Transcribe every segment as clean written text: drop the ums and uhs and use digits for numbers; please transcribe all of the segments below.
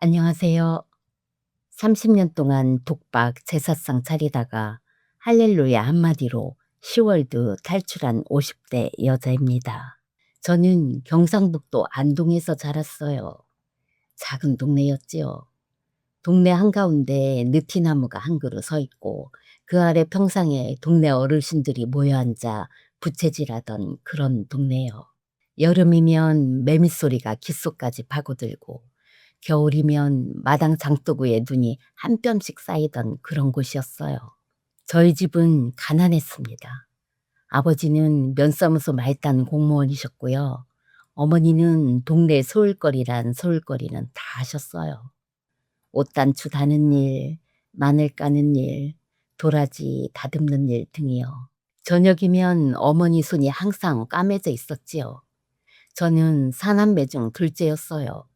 안녕하세요. 30년 동안 독박 제사상 차리다가 할렐루야 한마디로 10월도 탈출한 50대 여자입니다. 저는 경상북도 안동에서 자랐어요. 작은 동네였지요. 동네 한가운데 느티나무가 한 그루 서 있고 그 아래 평상에 동네 어르신들이 모여 앉아 부채질하던 그런 동네요. 여름이면 매미소리가 귓속까지 파고들고 겨울이면 마당 장독구에 눈이 한 뼘씩 쌓이던 그런 곳이었어요. 저희 집은 가난했습니다. 아버지는 면사무소 말단 공무원이셨고요. 어머니는 동네 소일거리는 다 하셨어요. 옷단추 다는 일, 마늘 까는 일, 도라지 다듬는 일 등이요. 저녁이면 어머니 손이 항상 까매져 있었지요. 저는 사남매 중 둘째였어요.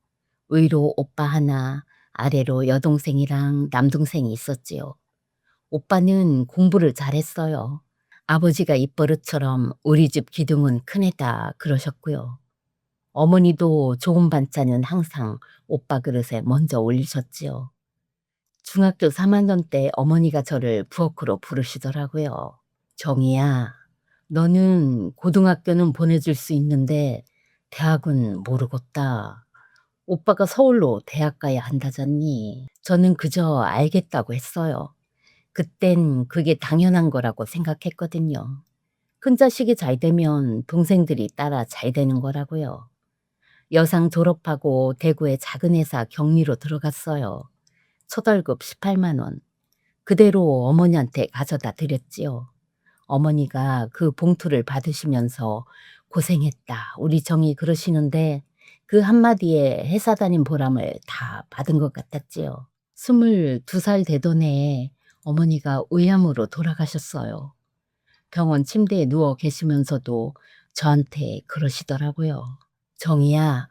위로 오빠 하나, 아래로 여동생이랑 남동생이 있었지요. 오빠는 공부를 잘했어요. 아버지가 입버릇처럼 우리 집 기둥은 큰애다 그러셨고요. 어머니도 좋은 반찬은 항상 오빠 그릇에 먼저 올리셨지요. 중학교 3학년 때 어머니가 저를 부엌으로 부르시더라고요. 정희야, 너는 고등학교는 보내줄 수 있는데 대학은 모르겠다. 오빠가 서울로 대학 가야 한다잖니. 저는 그저 알겠다고 했어요. 그땐 그게 당연한 거라고 생각했거든요. 큰 자식이 잘 되면 동생들이 따라 잘 되는 거라고요. 여상 졸업하고 대구의 작은 회사 격리로 들어갔어요. 첫 월급 18만 원. 그대로 어머니한테 가져다 드렸지요. 어머니가 그 봉투를 받으시면서 고생했다. 우리 정이 그러시는데 그 한마디에 회사 다닌 보람을 다 받은 것 같았지요. 22살 되던 해에 어머니가 의암으로 돌아가셨어요. 병원 침대에 누워 계시면서도 저한테 그러시더라고요. 정희야,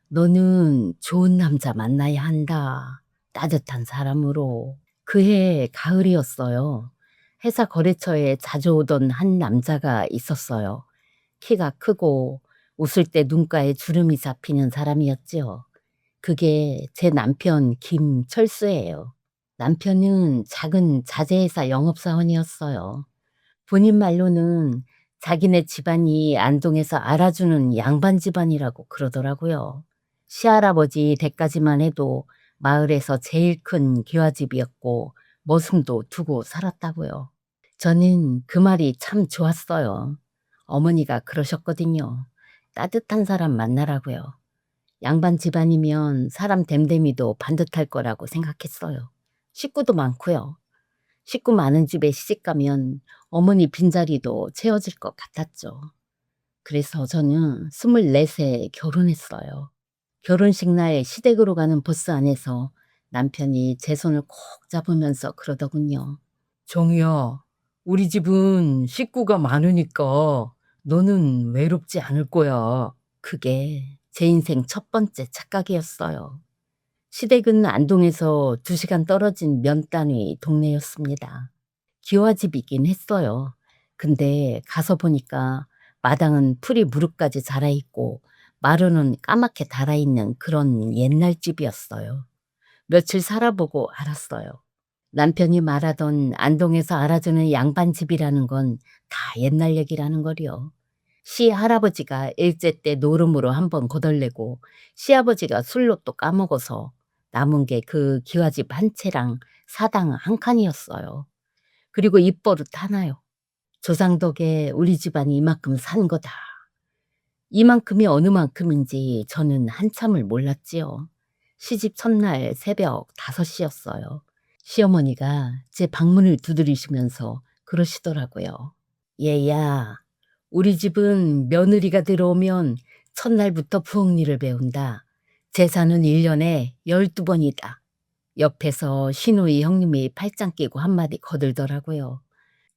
너는 좋은 남자 만나야 한다. 따뜻한 사람으로. 그해 가을이었어요. 회사 거래처에 자주 오던 한 남자가 있었어요. 키가 크고 웃을 때 눈가에 주름이 잡히는 사람이었지요. 그게 제 남편 김철수예요. 남편은 작은 자재회사 영업사원이었어요. 본인 말로는 자기네 집안이 안동에서 알아주는 양반 집안이라고 그러더라고요. 시할아버지 댁까지만 해도 마을에서 제일 큰 기와집이었고 머슴도 두고 살았다고요. 저는 그 말이 참 좋았어요. 어머니가 그러셨거든요. 따뜻한 사람 만나라고요. 양반 집안이면 사람 됨됨이도 반듯할 거라고 생각했어요. 식구도 많고요. 식구 많은 집에 시집가면 어머니 빈자리도 채워질 것 같았죠. 그래서 저는 24세 결혼했어요. 결혼식 날 시댁으로 가는 버스 안에서 남편이 제 손을 꼭 잡으면서 그러더군요. 정희야, 우리 집은 식구가 많으니까 너는 외롭지 않을 거야. 그게 제 인생 첫 번째 착각이었어요. 시댁은 안동에서 2시간 떨어진 면 단위 동네였습니다. 기와집이긴 했어요. 근데 가서 보니까 마당은 풀이 무릎까지 자라있고 마루는 까맣게 달아있는 그런 옛날 집이었어요. 며칠 살아보고 알았어요. 남편이 말하던 안동에서 알아주는 양반집이라는 건 다 옛날 얘기라는 거리요. 시할아버지가 일제 때 노름으로 한번 거덜내고 시아버지가 술로 또 까먹어서 남은 게 그 기와집 한 채랑 사당 한 칸이었어요. 그리고 입버릇 하나요. 조상 덕에 우리 집안이 이만큼 산 거다. 이만큼이 어느 만큼인지 저는 한참을 몰랐지요. 시집 첫날 새벽 5시였어요. 시어머니가 제 방문을 두드리시면서 그러시더라고요. 얘야, 우리 집은 며느리가 들어오면 첫날부터 부엌일을 배운다. 제사는 1년에 12번이다. 옆에서 시누이 형님이 팔짱 끼고 한마디 거들더라고요.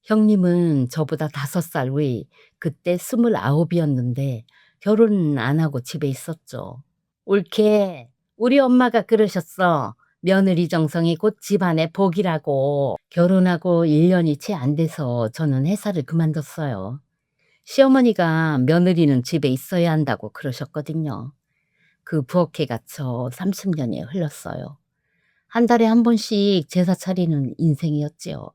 형님은 저보다 5살 위, 그때 29이었는데 결혼 안 하고 집에 있었죠. 옳게 우리 엄마가 그러셨어. 며느리 정성이 곧 집안의 복이라고. 결혼하고 1년이 채 안 돼서 저는 회사를 그만뒀어요. 시어머니가 며느리는 집에 있어야 한다고 그러셨거든요. 그 부엌에 갇혀 30년이 흘렀어요. 한 달에 한 번씩 제사 차리는 인생이었지요.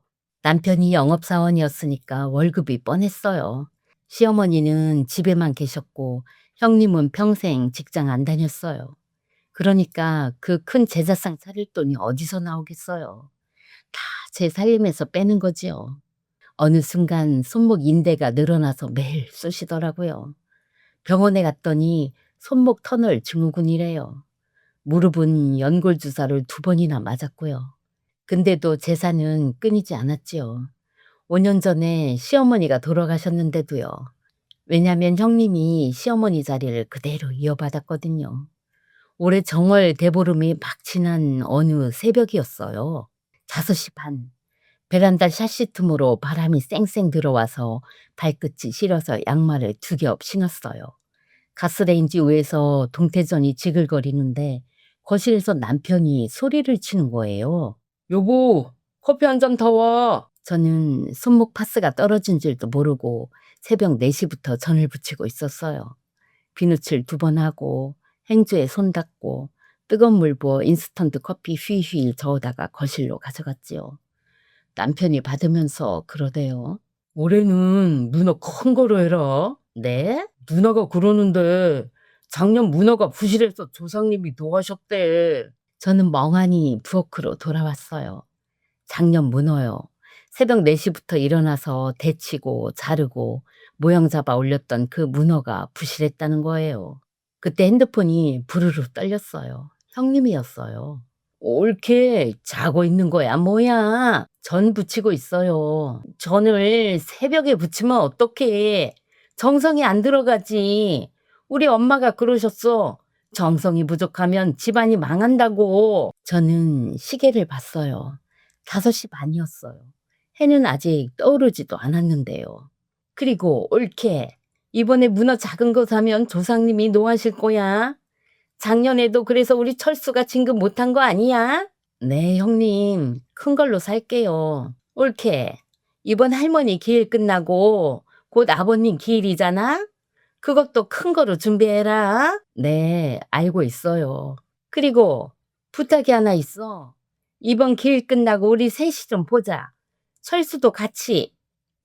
남편이 영업사원이었으니까 월급이 뻔했어요. 시어머니는 집에만 계셨고 형님은 평생 직장 안 다녔어요. 그러니까 그 큰 제사상 차릴 돈이 어디서 나오겠어요. 다 제 살림에서 빼는 거지요. 어느 순간 손목 인대가 늘어나서 매일 쑤시더라고요. 병원에 갔더니 손목 터널 증후군이래요. 무릎은 연골 주사를 2번이나 맞았고요. 근데도 제사는 끊이지 않았지요. 5년 전에 시어머니가 돌아가셨는데도요. 왜냐면 형님이 시어머니 자리를 그대로 이어받았거든요. 올해 정월 대보름이 막 지난 어느 새벽이었어요. 5시 반. 베란다 샤시 틈으로 바람이 쌩쌩 들어와서 발끝이 시려서 양말을 2겹 신었어요. 가스레인지 위에서 동태전이 지글거리는데 거실에서 남편이 소리를 치는 거예요. 여보, 커피 한 잔 더 와. 저는 손목 파스가 떨어진 줄도 모르고 새벽 4시부터 전을 부치고 있었어요. 비누칠 2번 하고 행주에 손 닦고 뜨거운 물 부어 인스턴트 커피 휘휘 저어다가 거실로 가져갔지요. 남편이 받으면서 그러대요. 올해는 누나 큰 거로 해라. 네? 누나가 그러는데 작년 문어가 부실해서 조상님이 노하셨대. 저는 멍하니 부엌으로 돌아왔어요. 작년 문어요. 새벽 4시부터 일어나서 데치고 자르고 모양 잡아 올렸던 그 문어가 부실했다는 거예요. 그때 핸드폰이 부르르 떨렸어요. 형님이었어요. 옳게 자고 있는 거야 뭐야. 전 부치고 있어요. 전을 새벽에 부치면 어떡해. 정성이 안 들어가지. 우리 엄마가 그러셨어. 정성이 부족하면 집안이 망한다고. 저는 시계를 봤어요. 5시 반이었어요. 해는 아직 떠오르지도 않았는데요. 그리고 옳게 이번에 문어 작은 거 사면 조상님이 노하실 거야. 작년에도 그래서 우리 철수가 진급 못한 거 아니야? 네, 형님. 큰 걸로 살게요. 옳게. 이번 할머니 기일 끝나고 곧 아버님 기일이잖아? 그것도 큰 거로 준비해라. 네, 알고 있어요. 그리고 부탁이 하나 있어. 이번 기일 끝나고 우리 셋이 좀 보자. 철수도 같이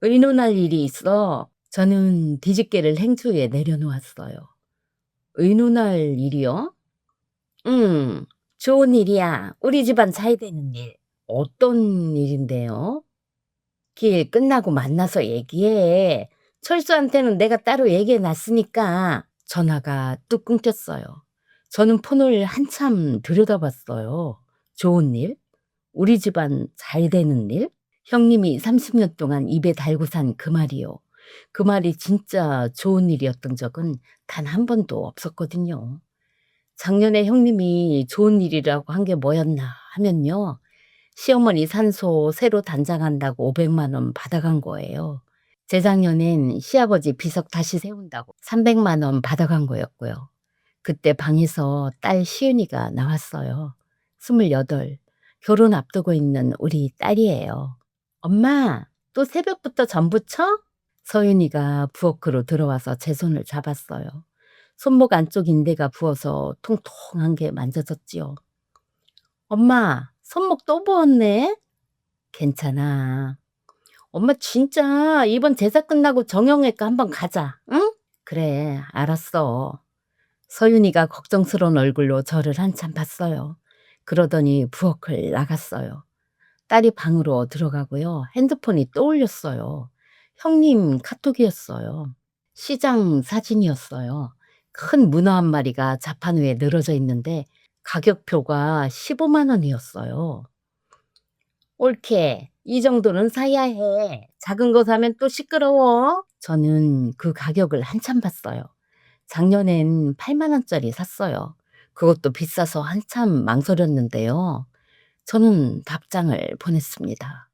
의논할 일이 있어. 저는 뒤집개를 행주에 내려놓았어요. 의논할 일이요? 좋은 일이야. 우리 집안 잘 되는 일. 어떤 일인데요? 길 끝나고 만나서 얘기해. 철수한테는 내가 따로 얘기해 놨으니까. 전화가 뚝 끊겼어요. 저는 폰을 한참 들여다봤어요. 좋은 일? 우리 집안 잘 되는 일? 형님이 30년 동안 입에 달고 산 그 말이요. 그 말이 진짜 좋은 일이었던 적은 단 한 번도 없었거든요. 작년에 형님이 좋은 일이라고 한 게 뭐였나 하면요. 시어머니 산소 새로 단장한다고 500만 원 받아간 거예요. 재작년엔 시아버지 비석 다시 세운다고 300만 원 받아간 거였고요. 그때 방에서 딸 시은이가 나왔어요. 28, 결혼 앞두고 있는 우리 딸이에요. 엄마, 또 새벽부터 전 부쳐? 서윤이가 부엌으로 들어와서 제 손을 잡았어요. 손목 안쪽 인대가 부어서 통통한 게 만져졌지요. 엄마, 손목 또 부었네? 괜찮아. 엄마 진짜 이번 제사 끝나고 정형외과 한번 가자, 응? 그래, 알았어. 서윤이가 걱정스러운 얼굴로 저를 한참 봤어요. 그러더니 부엌을 나갔어요. 딸이 방으로 들어가고요. 핸드폰이 또 울렸어요. 형님 카톡이었어요. 시장 사진이었어요. 큰 문어 한 마리가 자판 위에 늘어져 있는데 가격표가 15만 원이었어요. 옳게 이 정도는 사야 해. 작은 거 사면 또 시끄러워. 저는 그 가격을 한참 봤어요. 작년엔 8만 원짜리 샀어요. 그것도 비싸서 한참 망설였는데요. 저는 답장을 보냈습니다.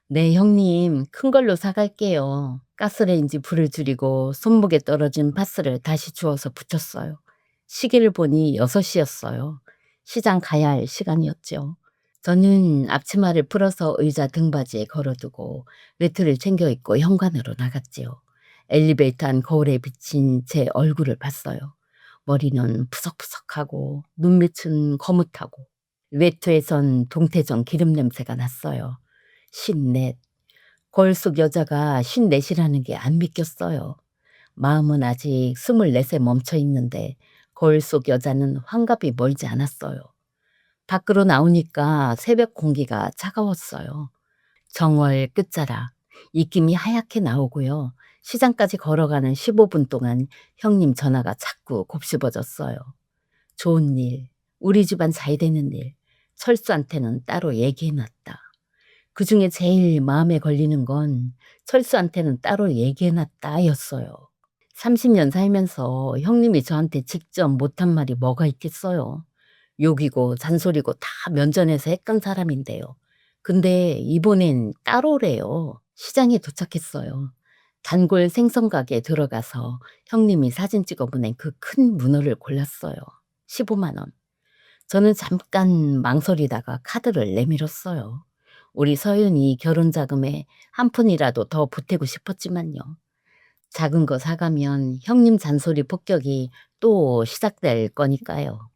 네, 형님, 큰 걸로 사갈게요. 가스레인지 불을 줄이고 손목에 떨어진 파스를 다시 주워서 붙였어요. 시계를 보니 6시였어요. 시장 가야 할 시간이었죠. 저는 앞치마를 풀어서 의자 등받이에 걸어두고 외투를 챙겨 입고 현관으로 나갔지요. 엘리베이터 안 거울에 비친 제 얼굴을 봤어요. 머리는 푸석푸석하고 눈밑은 거뭇하고 외투에선 동태전 기름 냄새가 났어요. 54. 거울 속 여자가 54이라는 게 안 믿겼어요. 마음은 아직 24에 멈춰 있는데 거울 속 여자는 환갑이 멀지 않았어요. 밖으로 나오니까 새벽 공기가 차가웠어요. 정월 끝자락 입김이 하얗게 나오고요. 시장까지 걸어가는 15분 동안 형님 전화가 자꾸 곱씹어졌어요. 좋은 일, 우리 집안 잘 되는 일, 철수한테는 따로 얘기해놨다. 그중에 제일 마음에 걸리는 건 철수한테는 따로 얘기해놨다 였어요. 30년 살면서 형님이 저한테 직접 못한 말이 뭐가 있겠어요. 욕이고 잔소리고 다 면전에서 했던 사람인데요. 근데 이번엔 따로래요. 시장에 도착했어요. 단골 생선 가게에 들어가서 형님이 사진 찍어 보낸 그 큰 문어를 골랐어요. 15만 원. 저는 잠깐 망설이다가 카드를 내밀었어요. 우리 서윤이 결혼 자금에 한 푼이라도 더 보태고 싶었지만요. 작은 거 사가면 형님 잔소리 폭격이 또 시작될 거니까요.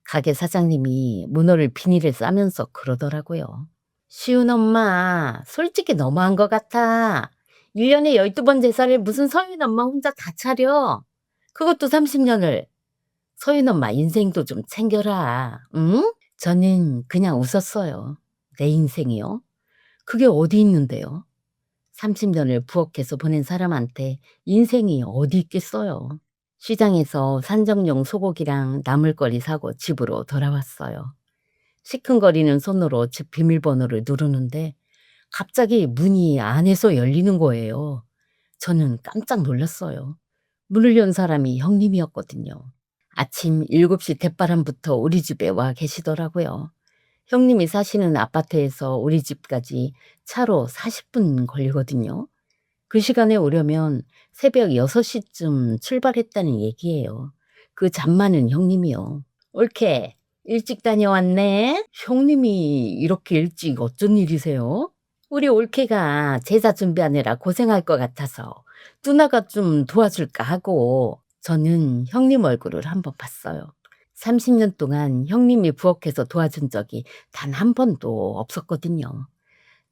가게 사장님이 문어를 비닐에 싸면서 그러더라고요. 시은 엄마, 솔직히 너무한 것 같아. 1년에 12번 제사를 무슨 서윤 엄마 혼자 다 차려. 그것도 30년을. 서윤 엄마 인생도 좀 챙겨라. 응? 저는 그냥 웃었어요. 내 인생이요? 그게 어디 있는데요? 30년을 부엌에서 보낸 사람한테 인생이 어디 있겠어요. 시장에서 산정용 소고기랑 나물거리 사고 집으로 돌아왔어요. 시큰거리는 손으로 집 비밀번호를 누르는데 갑자기 문이 안에서 열리는 거예요. 저는 깜짝 놀랐어요. 문을 연 사람이 형님이었거든요. 아침 7시 대바람부터 우리 집에 와 계시더라고요. 형님이 사시는 아파트에서 우리 집까지 차로 40분 걸리거든요. 그 시간에 오려면 새벽 6시쯤 출발했다는 얘기예요. 그 잠 많은 형님이요. 옳게 일찍 다녀왔네. 형님이 이렇게 일찍 어쩐 일이세요? 우리 올케가 제사 준비하느라 고생할 것 같아서 누나가 좀 도와줄까 하고. 저는 형님 얼굴을 한번 봤어요. 30년 동안 형님이 부엌에서 도와준 적이 단 한 번도 없었거든요.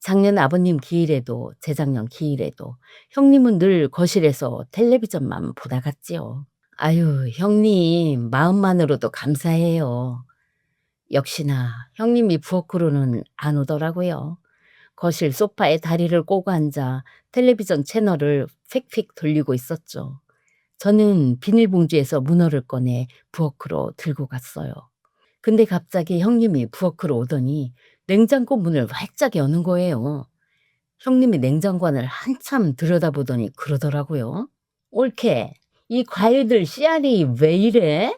작년 아버님 기일에도 재작년 기일에도 형님은 늘 거실에서 텔레비전만 보다 갔지요. 아유, 형님 마음만으로도 감사해요. 역시나 형님이 부엌으로는 안 오더라고요. 거실 소파에 다리를 꼬고 앉아 텔레비전 채널을 휙휙 돌리고 있었죠. 저는 비닐봉지에서 문어를 꺼내 부엌으로 들고 갔어요. 근데 갑자기 형님이 부엌으로 오더니 냉장고 문을 활짝 여는 거예요. 형님이 냉장고안을 한참 들여다보더니 그러더라고요. 옳게, 이 과일들 씨알이 왜 이래?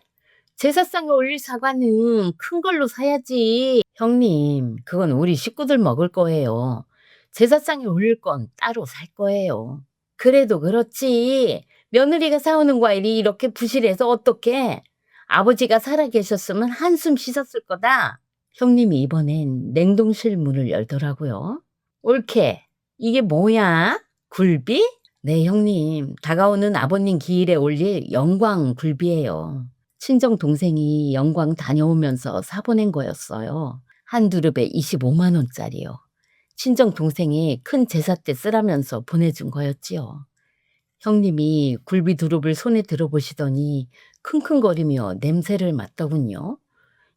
제사상에 올릴 사과는 큰 걸로 사야지. 형님, 그건 우리 식구들 먹을 거예요. 제사상에 올릴 건 따로 살 거예요. 그래도 그렇지. 며느리가 사오는 과일이 이렇게 부실해서 어떡해. 아버지가 살아계셨으면 한숨 쉬셨을 거다. 형님이 이번엔 냉동실 문을 열더라고요. 옳게, 이게 뭐야? 굴비? 네, 형님. 다가오는 아버님 기일에 올릴 영광 굴비예요. 친정 동생이 영광 다녀오면서 사보낸 거였어요. 한 두릅에 25만 원짜리요. 친정 동생이 큰 제사 때 쓰라면서 보내준 거였지요. 형님이 굴비 두릅을 손에 들어보시더니 킁킁거리며 냄새를 맡더군요.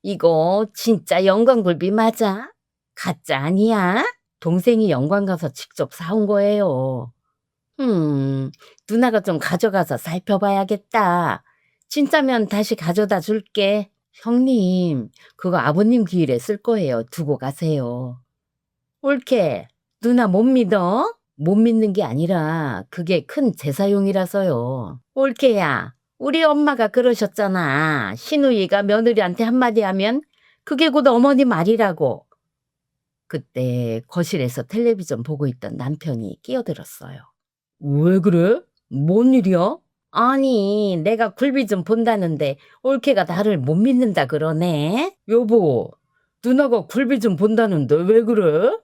이거 진짜 영광굴비 맞아? 가짜 아니야? 동생이 영광 가서 직접 사온 거예요. 누나가 좀 가져가서 살펴봐야겠다. 진짜면 다시 가져다 줄게. 형님, 그거 아버님 기일에 쓸 거예요. 두고 가세요. 옳게, 누나 못 믿어? 못 믿는 게 아니라 그게 큰 제사용이라서요. 옳게야, 우리 엄마가 그러셨잖아. 시누이가 며느리한테 한마디 하면 그게 곧 어머니 말이라고. 그때 거실에서 텔레비전 보고 있던 남편이 끼어들었어요. 왜 그래? 뭔 일이야? 아니, 내가 굴비 좀 본다는데 올케가 나를 못 믿는다 그러네. 여보, 누나가 굴비 좀 본다는데 왜 그래?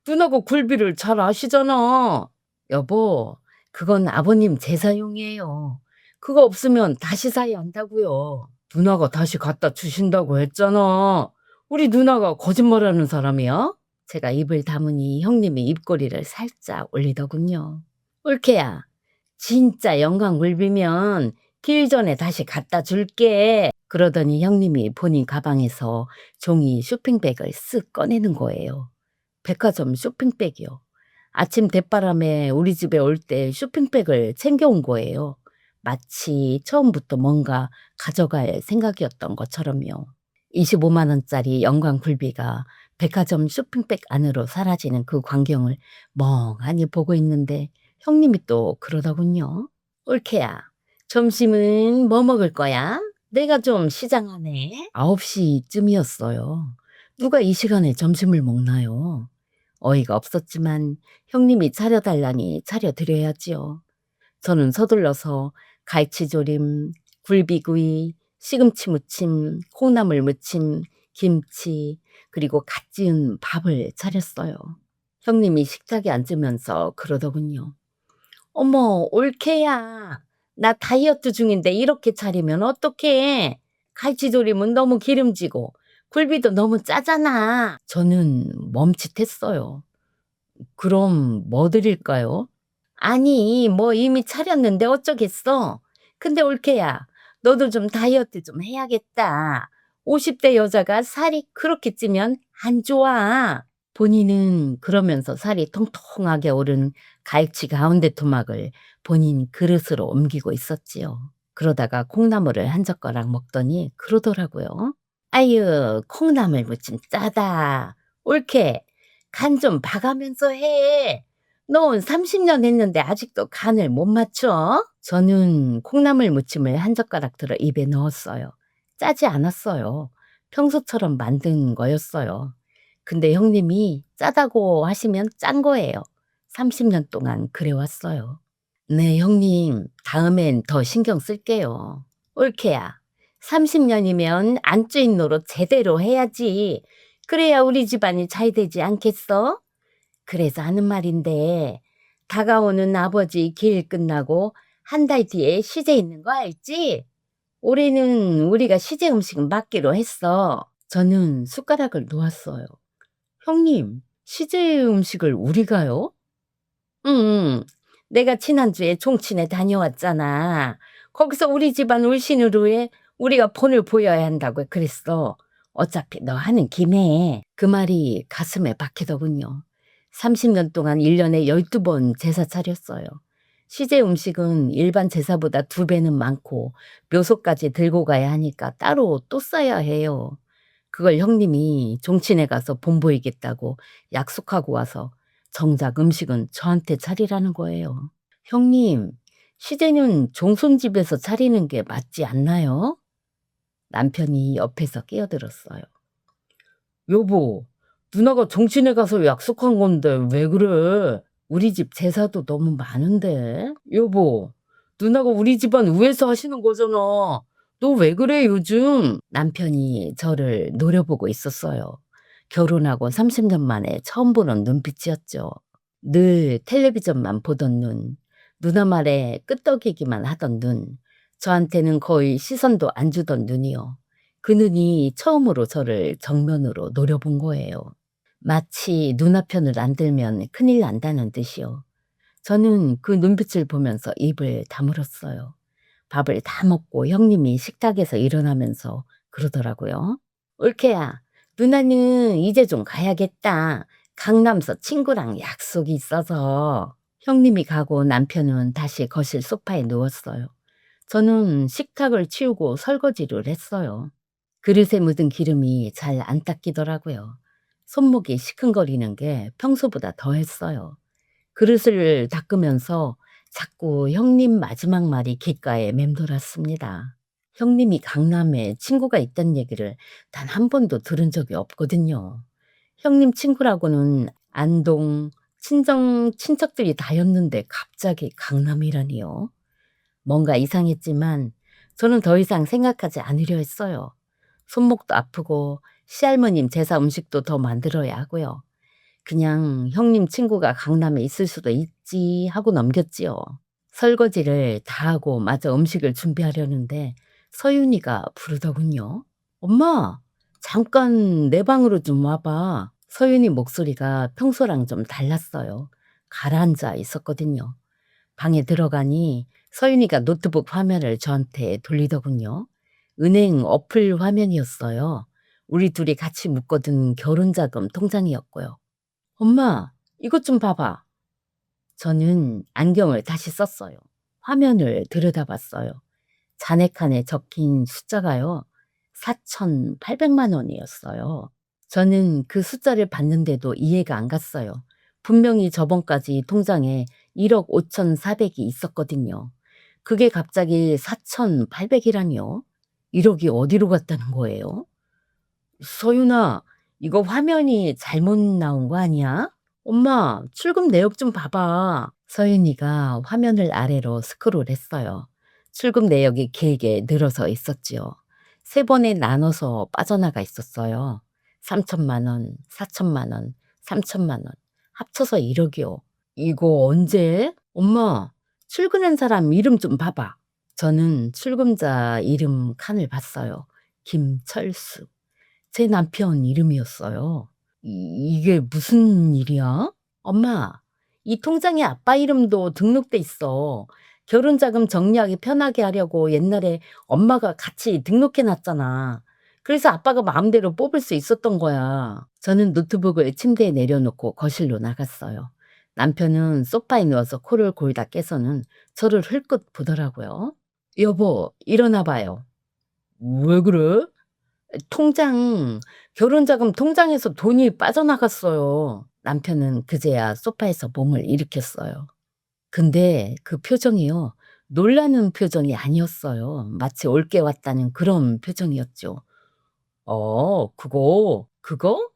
누나가 굴비를 잘 아시잖아. 여보, 그건 아버님 제사용이에요. 그거 없으면 다시 사야 한다고요. 누나가 다시 갖다 주신다고 했잖아. 우리 누나가 거짓말하는 사람이야? 제가 입을 다무니 형님이 입꼬리를 살짝 올리더군요. 올케야, 진짜 영광굴비면 길 전에 다시 갖다 줄게. 그러더니 형님이 본인 가방에서 종이 쇼핑백을 쓱 꺼내는 거예요. 백화점 쇼핑백이요. 아침 대바람에 우리 집에 올 때 쇼핑백을 챙겨온 거예요. 마치 처음부터 뭔가 가져갈 생각이었던 것처럼요. 25만 원짜리 영광굴비가 백화점 쇼핑백 안으로 사라지는 그 광경을 멍하니 보고 있는데 형님이 또 그러더군요. 올케야, 점심은 뭐 먹을 거야? 내가 좀 시장하네. 9시쯤이었어요. 누가 이 시간에 점심을 먹나요? 어이가 없었지만 형님이 차려달라니 차려드려야지요. 저는 서둘러서 갈치조림, 굴비구이, 시금치 무침, 콩나물 무침, 김치, 그리고 갓 지은 밥을 차렸어요. 형님이 식탁에 앉으면서 그러더군요. 어머, 올케야. 나 다이어트 중인데 이렇게 차리면 어떡해? 갈치조림은 너무 기름지고 굴비도 너무 짜잖아. 저는 멈칫했어요. 그럼 뭐 드릴까요? 아니, 뭐 이미 차렸는데 어쩌겠어. 근데 올케야, 너도 좀 다이어트 좀 해야겠다. 50대 여자가 살이 그렇게 찌면 안 좋아. 본인은 그러면서 살이 통통하게 오른 갈치 가운데 토막을 본인 그릇으로 옮기고 있었지요. 그러다가 콩나물을 한 젓가락 먹더니 그러더라고요. 아유, 콩나물 무침 짜다. 올케, 간 좀 봐가면서 해. 넌 30년 했는데 아직도 간을 못 맞춰? 저는 콩나물 무침을 한 젓가락 들어 입에 넣었어요. 짜지 않았어요. 평소처럼 만든 거였어요. 근데 형님이 짜다고 하시면 짠 거예요. 30년 동안 그래왔어요. 네, 형님. 다음엔 더 신경 쓸게요. 올케야, 30년이면 안주인 노릇 제대로 해야지. 그래야 우리 집안이 잘 되지 않겠어? 그래서 하는 말인데, 다가오는 아버지 길 끝나고 한 달 뒤에 시제 있는 거 알지? 올해는 우리가 시제 음식은 맡기로 했어. 저는 숟가락을 놓았어요. 형님, 시제 음식을 우리가요? 응, 내가 지난주에 종친에 다녀왔잖아. 거기서 우리 집안 울신으로 해 우리가 본을 보여야 한다고 그랬어. 어차피 너 하는 김에. 그 말이 가슴에 박히더군요. 30년 동안 1년에 12번 제사 차렸어요. 시제 음식은 일반 제사보다 2배는 많고 묘소까지 들고 가야 하니까 따로 또 싸야 해요. 그걸 형님이 종친에 가서 본보이겠다고 약속하고 와서 정작 음식은 저한테 차리라는 거예요. 형님, 시제는 종손집에서 차리는 게 맞지 않나요? 남편이 옆에서 끼어들었어요. 여보, 누나가 종친에 가서 약속한 건데 왜 그래? 우리 집 제사도 너무 많은데. 여보, 누나가 우리 집안 우에서 하시는 거잖아. 너 왜 그래 요즘? 남편이 저를 노려보고 있었어요. 결혼하고 30년 만에 처음 보는 눈빛이었죠. 늘 텔레비전만 보던 눈, 누나 말에 끄떡이기만 하던 눈, 저한테는 거의 시선도 안 주던 눈이요. 그 눈이 처음으로 저를 정면으로 노려본 거예요. 마치 눈화편을 안 들면 큰일 난다는 듯이요. 저는 그 눈빛을 보면서 입을 다물었어요. 밥을 다 먹고 형님이 식탁에서 일어나면서 그러더라고요. 올케야, 누나는 이제 좀 가야겠다. 강남서 친구랑 약속이 있어서. 형님이 가고 남편은 다시 거실 소파에 누웠어요. 저는 식탁을 치우고 설거지를 했어요. 그릇에 묻은 기름이 잘 안 닦이더라고요. 손목이 시큰거리는 게 평소보다 더했어요. 그릇을 닦으면서 자꾸 형님 마지막 말이 귓가에 맴돌았습니다. 형님이 강남에 친구가 있다는 얘기를 단 한 번도 들은 적이 없거든요. 형님 친구라고는 안동, 친정 친척들이 다였는데 갑자기 강남이라니요. 뭔가 이상했지만 저는 더 이상 생각하지 않으려 했어요. 손목도 아프고 시할머님 제사 음식도 더 만들어야 하고요. 그냥 형님 친구가 강남에 있을 수도 있지 하고 넘겼지요. 설거지를 다 하고 마저 음식을 준비하려는데 서윤이가 부르더군요. "엄마, 잠깐 내 방으로 좀 와봐." 서윤이 목소리가 평소랑 좀 달랐어요. 가라앉아 있었거든요. 방에 들어가니 서윤이가 노트북 화면을 저한테 돌리더군요. 은행 어플 화면이었어요. 우리 둘이 같이 묶어둔 결혼자금 통장이었고요. "엄마, 이것 좀 봐봐." 저는 안경을 다시 썼어요. 화면을 들여다봤어요. 잔액칸에 적힌 숫자가요. 4,800만 원이었어요. 저는 그 숫자를 봤는데도 이해가 안 갔어요. 분명히 저번까지 통장에 1억 5,400이 있었거든요. 그게 갑자기 4,800이라니요? 1억이 어디로 갔다는 거예요? "서윤아, 이거 화면이 잘못 나온 거 아니야? 엄마, 출금 내역 좀 봐봐." 서윤이가 화면을 아래로 스크롤했어요. 출금 내역이 길게 늘어서 있었지요. 세 번에 나눠서 빠져나가 있었어요. 3천만 원, 4천만 원, 3천만 원, 합쳐서 1억이요. "이거 언제? 엄마, 출근한 사람 이름 좀 봐봐." 저는 출금자 이름 칸을 봤어요. 김철수. 제 남편 이름이었어요. 이게 무슨 일이야? "엄마, 이 통장에 아빠 이름도 등록돼 있어. 결혼 자금 정리하기 편하게 하려고 옛날에 엄마가 같이 등록해 놨잖아. 그래서 아빠가 마음대로 뽑을 수 있었던 거야." 저는 노트북을 침대에 내려놓고 거실로 나갔어요. 남편은 소파에 누워서 코를 골다 깨서는 저를 흘끗 보더라고요. "여보, 일어나 봐요." "왜 그래?" 통장 결혼자금 통장에서 돈이 빠져나갔어요." 남편은 그제야 소파에서 몸을 일으켰어요. 근데 그 표정이요. 놀라는 표정이 아니었어요. 마치 올게 왔다는 그런 표정이었죠. 그거?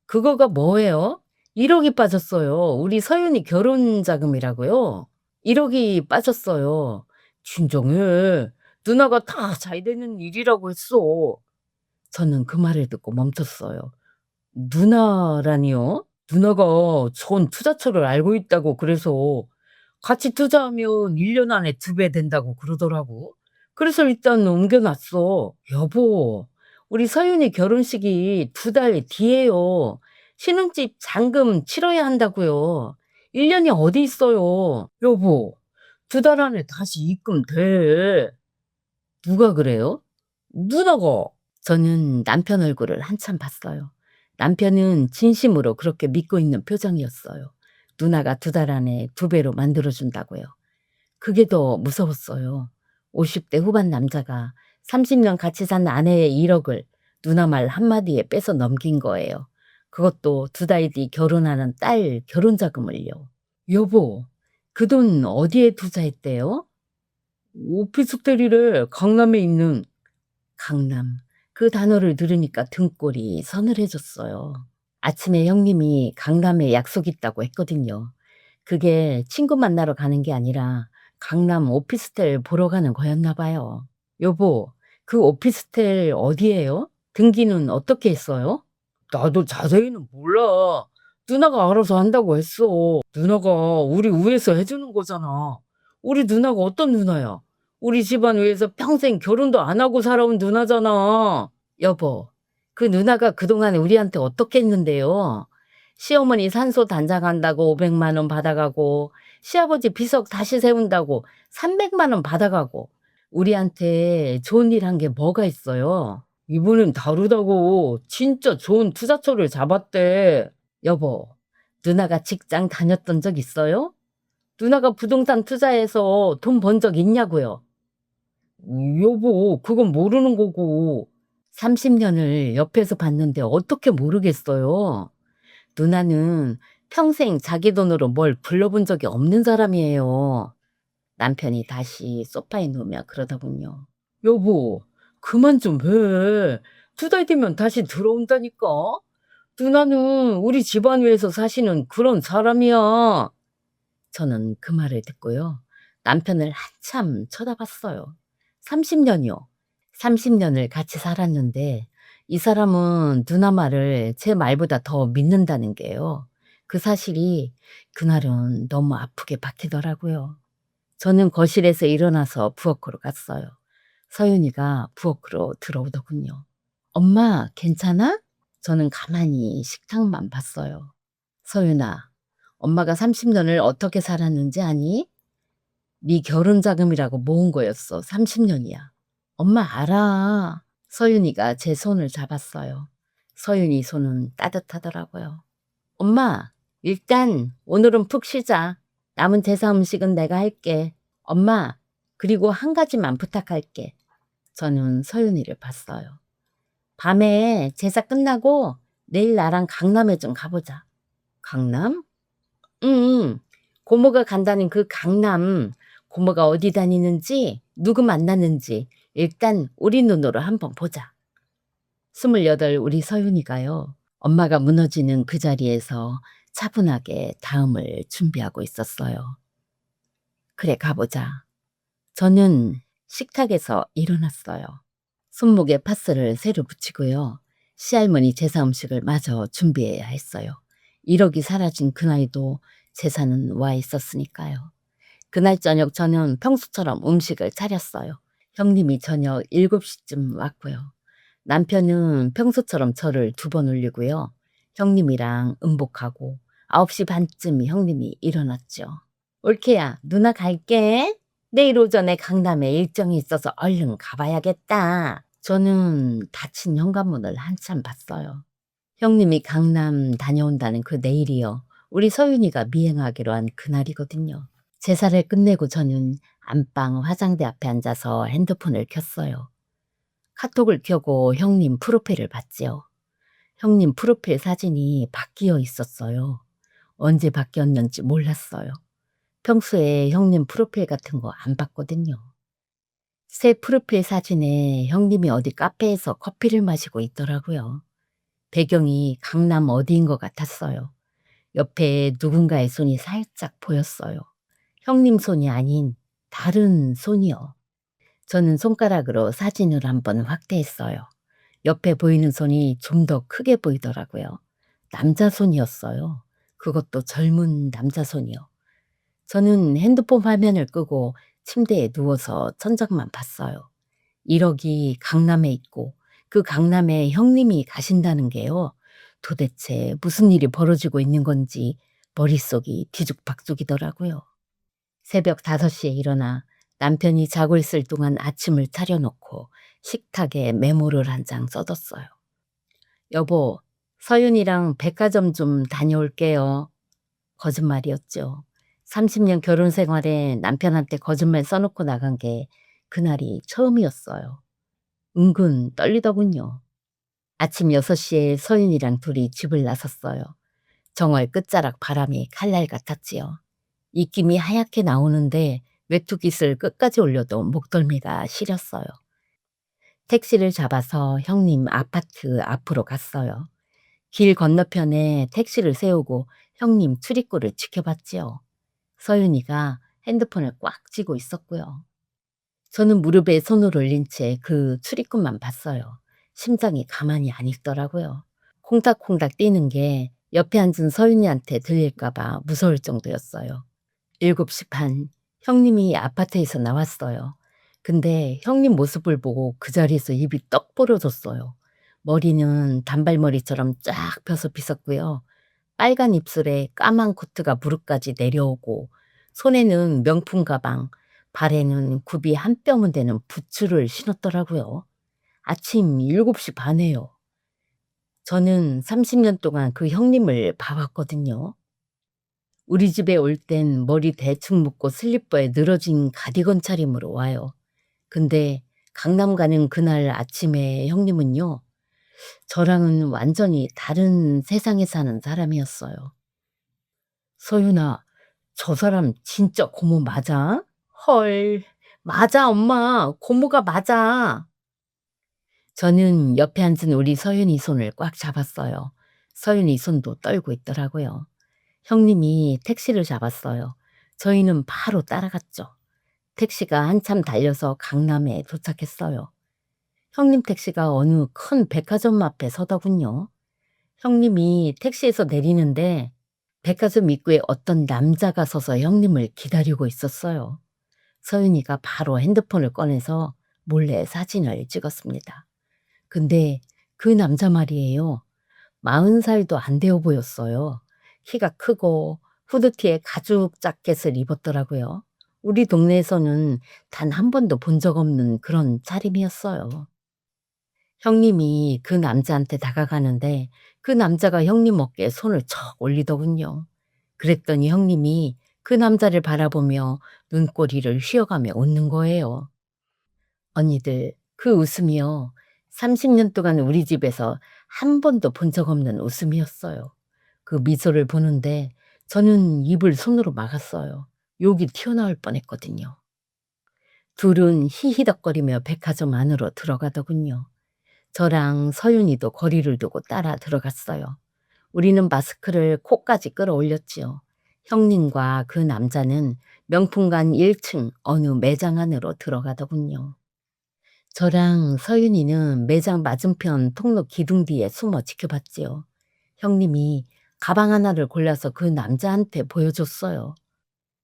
그거가 뭐예요?" "1억이 빠졌어요. 우리 서윤이 결혼 자금이라고요." "1억이 빠졌어요." "진정해. 누나가 다 잘 되는 일이라고 했어." 저는 그 말을 듣고 멈췄어요. "누나라니요?" "누나가 전 투자처를 알고 있다고 그래서 같이 투자하면 1년 안에 2배 된다고 그러더라고. 그래서 일단 옮겨 놨어." "여보, 우리 서윤이 결혼식이 2달 뒤에요. 신혼집 잔금 치러야 한다고요. 1 년이 어디 있어요." "여보, 2달 안에 다시 입금돼." "누가 그래요?" "누나가." 저는 남편 얼굴을 한참 봤어요. 남편은 진심으로 그렇게 믿고 있는 표정이었어요. 누나가 2달 안에 2배로 만들어 준다고요. 그게 더 무서웠어요. 50대 후반 남자가 30년 같이 산 아내의 1억을 누나 말 한마디에 뺏어 넘긴 거예요. 그것도 2달 뒤 결혼하는 딸 결혼 자금을요. "여보, 그 돈 어디에 투자했대요?" "오피스텔이래. 강남에 있는." 강남. 그 단어를 들으니까 등골이 서늘해졌어요. 아침에 형님이 강남에 약속 있다고 했거든요. 그게 친구 만나러 가는 게 아니라 강남 오피스텔 보러 가는 거였나 봐요. "여보, 그 오피스텔 어디예요? 등기는 어떻게 했어요?" "나도 자세히는 몰라. 누나가 알아서 한다고 했어." "누나가 우리 위해서 해 주는 거잖아." "우리 누나가 어떤 누나야? 우리 집안 위해서 평생 결혼도 안 하고 살아온 누나잖아." "여보, 그 누나가 그동안 우리한테 어떻게 했는데요. 시어머니 산소 단장한다고 500만 원 받아가고 시아버지 비석 다시 세운다고 300만 원 받아가고 우리한테 좋은 일 한 게 뭐가 있어요?" "이번엔 다르다고. 진짜 좋은 투자처를 잡았대." "여보, 누나가 직장 다녔던 적 있어요? 누나가 부동산 투자해서 돈 번 적 있냐고요?" "여보, 그건 모르는 거고." 30년을 옆에서 봤는데 어떻게 모르겠어요. 누나는 평생 자기 돈으로 뭘 불러본 적이 없는 사람이에요. 남편이 다시 소파에 누우며 그러더군요. "여보, 그만 좀 해. 2달 뒤면 다시 들어온다니까. 누나는 우리 집안 위에서 사시는 그런 사람이야." 저는 그 말을 듣고요. 남편을 한참 쳐다봤어요. 30년이요. 30년을 같이 살았는데 이 사람은 누나 말을 제 말보다 더 믿는다는 게요. 그 사실이 그날은 너무 아프게 박히더라고요. 저는 거실에서 일어나서 부엌으로 갔어요. 서윤이가 부엌으로 들어오더군요. "엄마 괜찮아?" 저는 가만히 식탁만 봤어요. "서윤아, 엄마가 30년을 어떻게 살았는지 아니? 네 결혼 자금이라고 모은 거였어. 30년이야." "엄마 알아." 서윤이가 제 손을 잡았어요. 서윤이 손은 따뜻하더라고요. "엄마, 일단 오늘은 푹 쉬자. 남은 제사 음식은 내가 할게. 엄마, 그리고 한 가지만 부탁할게." 저는 서윤이를 봤어요. "밤에 제사 끝나고 내일 나랑 강남에 좀 가보자." "강남?" "응. 고모가 간다는 그 강남. 고모가 어디 다니는지, 누구 만났는지 일단 우리 눈으로 한번 보자." 28 우리 서윤이가요. 엄마가 무너지는 그 자리에서 차분하게 다음을 준비하고 있었어요. "그래 가보자." 저는 식탁에서 일어났어요. 손목에 파스를 새로 붙이고요. 시할머니 제사 음식을 마저 준비해야 했어요. 1억이 사라진 그날도 제사는 와 있었으니까요. 그날 저녁 저는 평소처럼 음식을 차렸어요. 형님이 저녁 7시쯤 왔고요. 남편은 평소처럼 저를 2번 울리고요. 형님이랑 음복하고 9시 반쯤 형님이 일어났죠. "올케야, 누나 갈게. 내일 오전에 강남에 일정이 있어서 얼른 가봐야겠다." 저는 닫힌 현관문을 한참 봤어요. 형님이 강남 다녀온다는 그 내일이요. 우리 서윤이가 미행하기로 한 그날이거든요. 제사를 끝내고 저는 안방 화장대 앞에 앉아서 핸드폰을 켰어요. 카톡을 켜고 형님 프로필을 봤지요. 형님 프로필 사진이 바뀌어 있었어요. 언제 바뀌었는지 몰랐어요. 평소에 형님 프로필 같은 거 안 봤거든요. 새 프로필 사진에 형님이 어디 카페에서 커피를 마시고 있더라고요. 배경이 강남 어디인 것 같았어요. 옆에 누군가의 손이 살짝 보였어요. 형님 손이 아닌 다른 손이요. 저는 손가락으로 사진을 한번 확대했어요. 옆에 보이는 손이 좀 더 크게 보이더라고요. 남자 손이었어요. 그것도 젊은 남자 손이요. 저는 핸드폰 화면을 끄고 침대에 누워서 천장만 봤어요. 1억이 강남에 있고 그 강남에 형님이 가신다는 게요. 도대체 무슨 일이 벌어지고 있는 건지 머릿속이 뒤죽박죽이더라고요. 새벽 5시에 일어나 남편이 자고 있을 동안 아침을 차려놓고 식탁에 메모를 한 장 써뒀어요. "여보, 서윤이랑 백화점 좀 다녀올게요." 거짓말이었죠. 30년 결혼 생활에 남편한테 거짓말 써놓고 나간 게 그날이 처음이었어요. 은근 떨리더군요. 아침 6시에 서윤이랑 둘이 집을 나섰어요. 정월 끝자락 바람이 칼날 같았지요. 입김이 하얗게 나오는데 외투깃을 끝까지 올려도 목덜미가 시렸어요. 택시를 잡아서 형님 아파트 앞으로 갔어요. 길 건너편에 택시를 세우고 형님 출입구를 지켜봤지요. 서윤이가 핸드폰을 꽉 쥐고 있었고요. 저는 무릎에 손을 올린 채 그 출입구만 봤어요. 심장이 가만히 안 있더라고요. 콩닥콩닥 뛰는 게 옆에 앉은 서윤이한테 들릴까 봐 무서울 정도였어요. 7시 반, 형님이 아파트에서 나왔어요. 근데 형님 모습을 보고 그 자리에서 입이 떡 벌어졌어요. 머리는 단발머리처럼 쫙 펴서 빗었고요. 빨간 입술에 까만 코트가 무릎까지 내려오고 손에는 명품 가방, 발에는 굽이 한 뼘은 되는 부츠를 신었더라고요. 아침 7시 반에요. 저는 30년 동안 그 형님을 봐왔거든요. 우리 집에 올 땐 머리 대충 묶고 슬리퍼에 늘어진 가디건 차림으로 와요. 근데 강남 가는 그날 아침에 형님은요. 저랑은 완전히 다른 세상에 사는 사람이었어요. "서윤아, 저 사람 진짜 고모 맞아?" "헐. 맞아 엄마. 고모가 맞아." 저는 옆에 앉은 우리 서윤이 손을 꽉 잡았어요. 서윤이 손도 떨고 있더라고요. 형님이 택시를 잡았어요. 저희는 바로 따라갔죠. 택시가 한참 달려서 강남에 도착했어요. 형님 택시가 어느 큰 백화점 앞에 서더군요. 형님이 택시에서 내리는데 백화점 입구에 어떤 남자가 서서 형님을 기다리고 있었어요. 서윤이가 바로 핸드폰을 꺼내서 몰래 사진을 찍었습니다. 근데 그 남자 말이에요. 40살도 안 되어 보였어요. 키가 크고 후드티에 가죽 자켓을 입었더라고요. 우리 동네에서는 단 한 번도 본 적 없는 그런 차림이었어요. 형님이 그 남자한테 다가가는데 그 남자가 형님 어깨에 손을 척 올리더군요. 그랬더니 형님이 그 남자를 바라보며 눈꼬리를 휘어가며 웃는 거예요. 언니들, 그 웃음이요. 30년 동안 우리 집에서 한 번도 본 적 없는 웃음이었어요. 그 미소를 보는데 저는 입을 손으로 막았어요. 욕이 튀어나올 뻔했거든요. 둘은 히히덕거리며 백화점 안으로 들어가더군요. 저랑 서윤이도 거리를 두고 따라 들어갔어요. 우리는 마스크를 코까지 끌어올렸지요. 형님과 그 남자는 명품관 1층 어느 매장 안으로 들어가더군요. 저랑 서윤이는 매장 맞은편 통로 기둥 뒤에 숨어 지켜봤지요. 형님이 가방 하나를 골라서 그 남자한테 보여줬어요.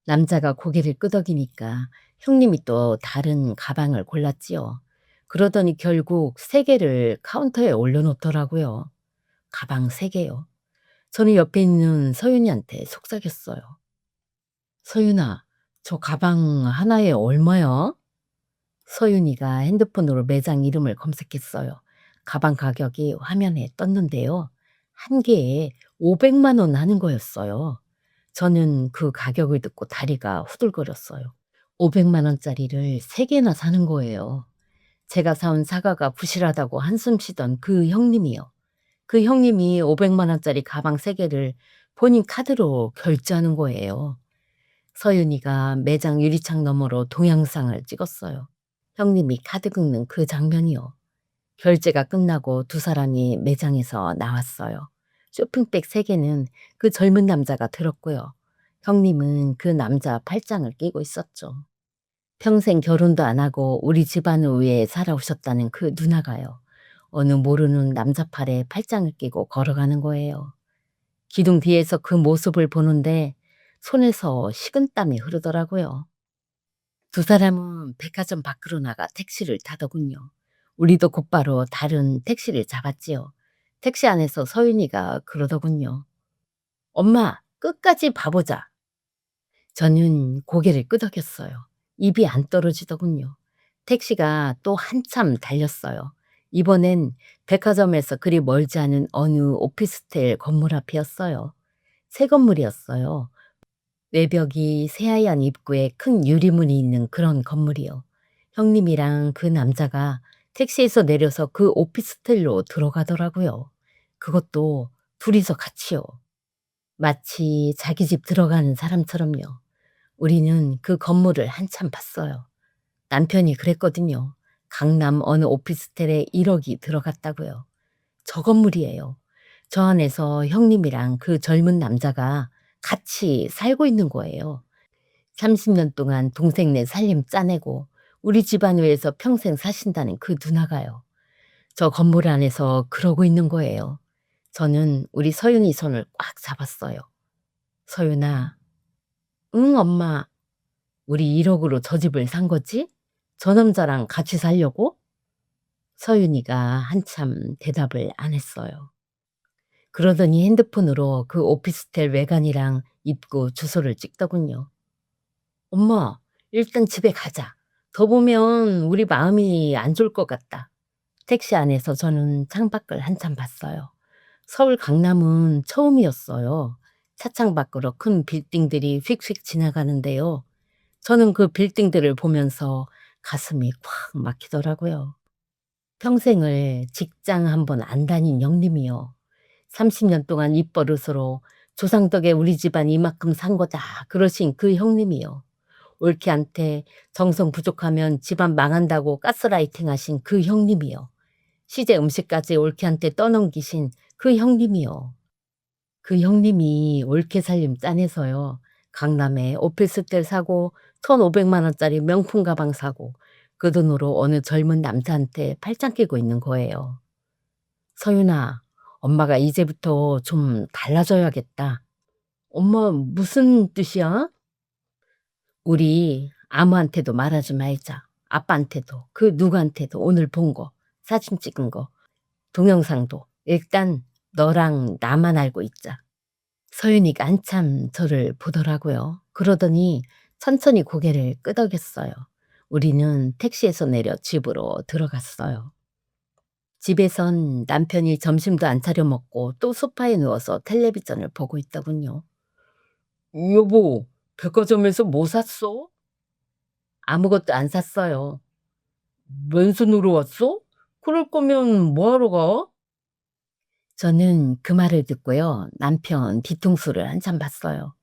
남자가 고개를 끄덕이니까 형님이 또 다른 가방을 골랐지요. 그러더니 결국 세 개를 카운터에 올려놓더라고요. 가방 세 개요. 저는 옆에 있는 서윤이한테 속삭였어요. 서윤아, 저 가방 하나에 얼마야? 서윤이가 핸드폰으로 매장 이름을 검색했어요. 가방 가격이 화면에 떴는데요. 한 개에 500만 원 하는 거였어요. 저는 그 가격을 듣고 다리가 후들거렸어요. 500만 원짜리를 3개나 사는 거예요. 제가 사온 사과가 부실하다고 한숨 쉬던 그 형님이요. 그 형님이 500만 원짜리 가방 3개를 본인 카드로 결제하는 거예요. 서윤이가 매장 유리창 너머로 동영상을 찍었어요. 형님이 카드 긁는 그 장면이요. 결제가 끝나고 두 사람이 매장에서 나왔어요. 쇼핑백 3개는 그 젊은 남자가 들었고요. 형님은 그 남자 팔짱을 끼고 있었죠. 평생 결혼도 안 하고 우리 집안 위에 살아오셨다는 그 누나가요. 어느 모르는 남자 팔에 팔짱을 끼고 걸어가는 거예요. 기둥 뒤에서 그 모습을 보는데 손에서 식은땀이 흐르더라고요. 두 사람은 백화점 밖으로 나가 택시를 타더군요. 우리도 곧바로 다른 택시를 잡았지요. 택시 안에서 서윤이가 그러더군요. 엄마, 끝까지 봐보자. 저는 고개를 끄덕였어요. 입이 안 떨어지더군요. 택시가 또 한참 달렸어요. 이번엔 백화점에서 그리 멀지 않은 어느 오피스텔 건물 앞이었어요. 새 건물이었어요. 외벽이 새하얀 입구에 큰 유리문이 있는 그런 건물이요. 형님이랑 그 남자가 택시에서 내려서 그 오피스텔로 들어가더라고요. 그것도 둘이서 같이요. 마치 자기 집 들어가는 사람처럼요. 우리는 그 건물을 한참 봤어요. 남편이 그랬거든요. 강남 어느 오피스텔에 1억이 들어갔다고요. 저 건물이에요. 저 안에서 형님이랑 그 젊은 남자가 같이 살고 있는 거예요. 30년 동안 동생네 살림 짜내고 우리 집안 위에서 평생 사신다는 그 누나가요. 저 건물 안에서 그러고 있는 거예요. 저는 우리 서윤이 손을 꽉 잡았어요. 서윤아, 응, 엄마. 우리 1억으로 저 집을 산 거지? 저 남자랑 같이 살려고? 서윤이가 한참 대답을 안 했어요. 그러더니 핸드폰으로 그 오피스텔 외관이랑 입구 주소를 찍더군요. 엄마, 일단 집에 가자. 더 보면 우리 마음이 안 좋을 것 같다. 택시 안에서 저는 창밖을 한참 봤어요. 서울 강남은 처음이었어요. 차창 밖으로 큰 빌딩들이 휙휙 지나가는데요. 저는 그 빌딩들을 보면서 가슴이 콱 막히더라고요. 평생을 직장 한 번 안 다닌 영림이요. 30년 동안 입버릇으로 조상 덕에 우리 집안 이만큼 산 거다 그러신 그 형님이요. 올케한테 정성 부족하면 집안 망한다고 가스라이팅 하신 그 형님이요. 시제 음식까지 올케한테 떠넘기신 그 형님이요. 그 형님이 올케 살림 짠해서요. 강남에 오피스텔 사고 1,500만 원짜리 명품 가방 사고 그 돈으로 어느 젊은 남자한테 팔짱 끼고 있는 거예요. 서윤아, 엄마가 이제부터 좀 달라져야겠다. 엄마 무슨 뜻이야? 우리 아무한테도 말하지 말자. 아빠한테도, 그 누구한테도 오늘 본 거, 사진 찍은 거, 동영상도. 일단 너랑 나만 알고 있자. 서윤이가 한참 저를 보더라고요. 그러더니 천천히 고개를 끄덕였어요. 우리는 택시에서 내려 집으로 들어갔어요. 집에선 남편이 점심도 안 차려 먹고 또 소파에 누워서 텔레비전을 보고 있더군요. 여보, 백화점에서 뭐 샀어? 아무것도 안 샀어요. 맨손으로 왔어? 그럴 거면 뭐하러 가? 저는 그 말을 듣고요. 남편 뒤통수를 한참 봤어요.